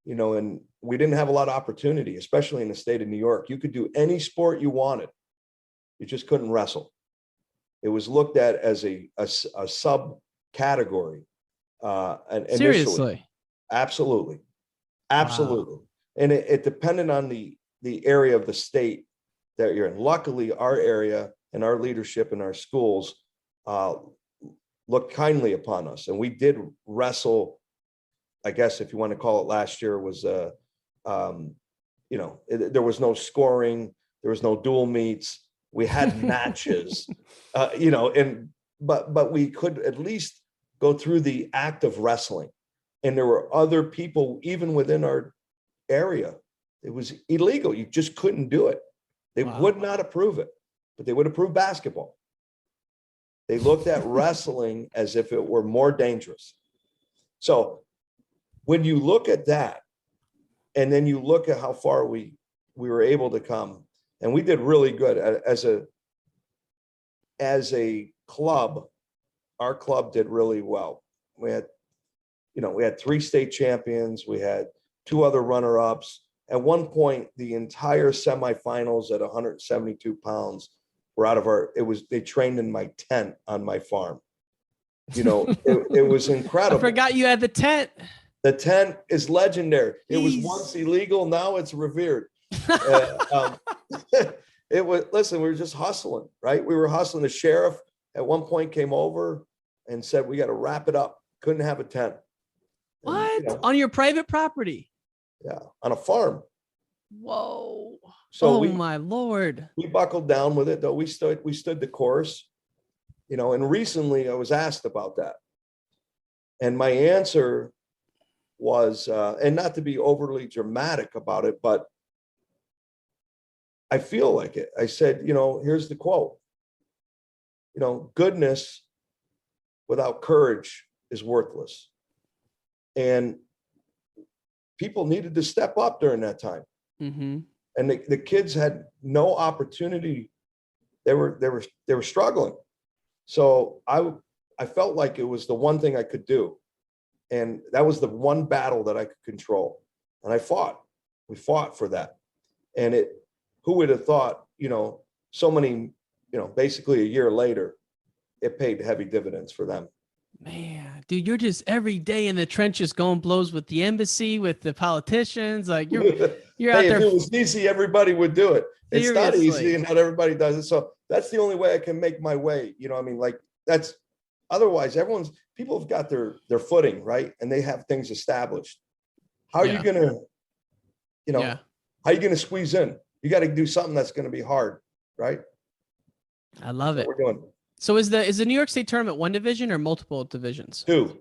and we didn't have a lot of opportunity, especially in the state of New York. You could do any sport you wanted. You just couldn't wrestle. It was looked at as a subcategory. And seriously, absolutely. Wow. And it depended on the area of the state that you're in. Luckily, our area and our leadership in our schools looked kindly upon us, and we did wrestle. I guess if you want to call it, last year was there was no scoring, there was no dual meets. We had matches, but we could at least go through the act of wrestling. And there were other people, even within our area, it was illegal. You just couldn't do it. They would not approve it, but they would approve basketball. They looked at wrestling as if it were more dangerous. So when you look at that, and then you look at how far we were able to come, and we did really good as a club. Our club did really well. We had 3 state champions. We had 2 other runner-ups. At one point, the entire semifinals at 172 pounds were out of they trained in my tent on my farm. It was incredible. I forgot you had the tent. The tent is legendary. It was once illegal. Now it's revered. We were just hustling, right? We were hustling. The sheriff at one point came over and said, we got to wrap it up. Couldn't have a tent. What? On your private property? Yeah. On a farm. Whoa. So my Lord. We buckled down with it, though. We stood the course, and recently I was asked about that. And my answer was, and not to be overly dramatic about it, but I feel like it. I said, here's the quote, goodness without courage is worthless. And people needed to step up during that time. Mm-hmm. And the kids had no opportunity. They were struggling. So I felt like it was the one thing I could do. And that was the one battle that I could control. And we fought for that. And who would have thought, so many, basically a year later, it paid heavy dividends for them. Man, dude, you're just every day in the trenches going blows with the embassy, with the politicians. Like you're out there. If it was easy, everybody would do it. It's not easy, and not everybody does it. So that's the only way I can make my way. That's otherwise people have got their footing, right? And they have things established. How are you gonna, how are you gonna squeeze in? You got to do something that's going to be hard, right? I love it. We're doing. So is the New York State tournament one division or multiple divisions? 2.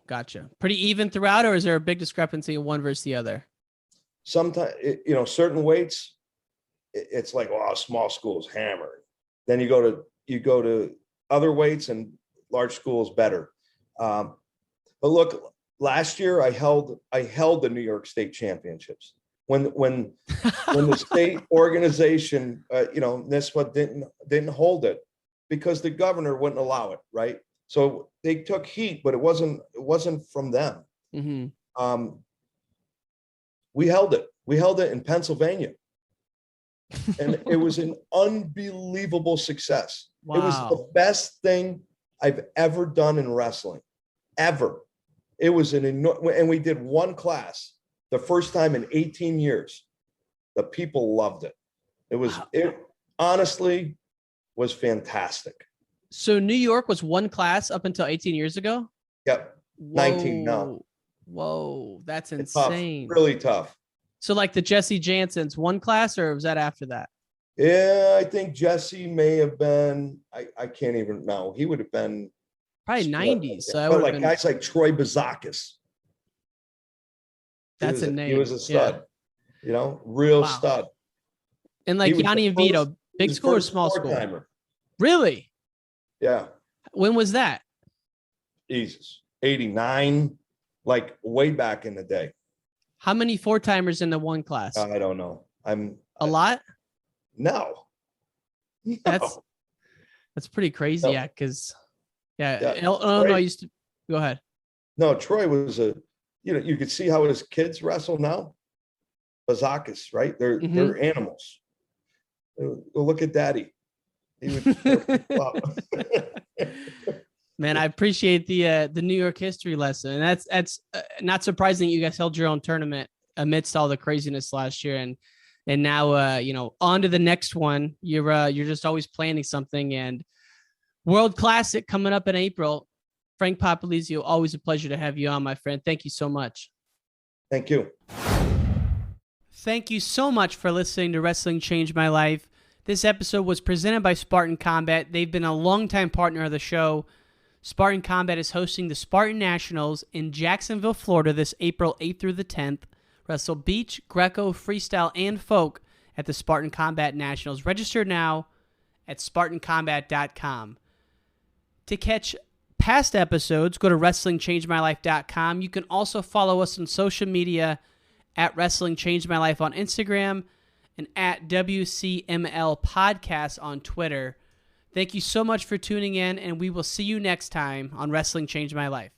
Gotcha. Pretty even throughout, or is there a big discrepancy in one versus the other? Sometimes, certain weights, it's like, small schools hammered. Then you go to other weights, and large schools better. But look, last year I held the New York State Championships. When the state organization, NISWA didn't hold it because the governor wouldn't allow it, right? So they took heat, but it wasn't from them. Mm-hmm. We held it. We held it in Pennsylvania, and it was an unbelievable success. Wow. It was the best thing I've ever done in wrestling, ever. It was and we did one class. The first time in 18 years, the people loved it. It honestly was fantastic. So New York was one class up until 18 years ago? Yep. 19 now. Whoa, that's It's insane. tough, really tough. So like the Jesse Jansen's one class, or was that after that? Yeah, I think Jesse may have been, I can't even know. He would have been probably 90s. So but like guys like Troy Bazakis. That's a name. He was a stud, real stud. And like Yanni and Vito, Big His school or first small school? four-timer. Really? Yeah. When was that? Jesus. 89, like way back in the day. How many 4-timers in the one class? I don't know. A lot? No. That's pretty crazy. No. Yeah. Cause Yeah. Illinois used to go ahead. No, Troy was you could see how his kids wrestle now. Bazakis, right? They're animals. Go look at Daddy. He would Man, I appreciate the New York history lesson. And that's not surprising you guys held your own tournament amidst all the craziness last year. And now, on to the next one. You're just always planning something. And World Classic coming up in April. Frank Papalizio, always a pleasure to have you on, my friend. Thank you so much. Thank you. Thank you so much for listening to Wrestling Changed My Life. This episode was presented by Spartan Combat. They've been a longtime partner of the show. Spartan Combat is hosting the Spartan Nationals in Jacksonville, Florida this April 8th through the 10th. Wrestle beach, Greco, freestyle, and folk at the Spartan Combat Nationals. Register now at SpartanCombat.com. To catch past episodes, go to WrestlingChangeMyLife.com. You can also follow us on social media at Wrestling Changed My Life on Instagram and at WCML Podcast on Twitter. Thank you so much for tuning in, and we will see you next time on Wrestling Changed My Life.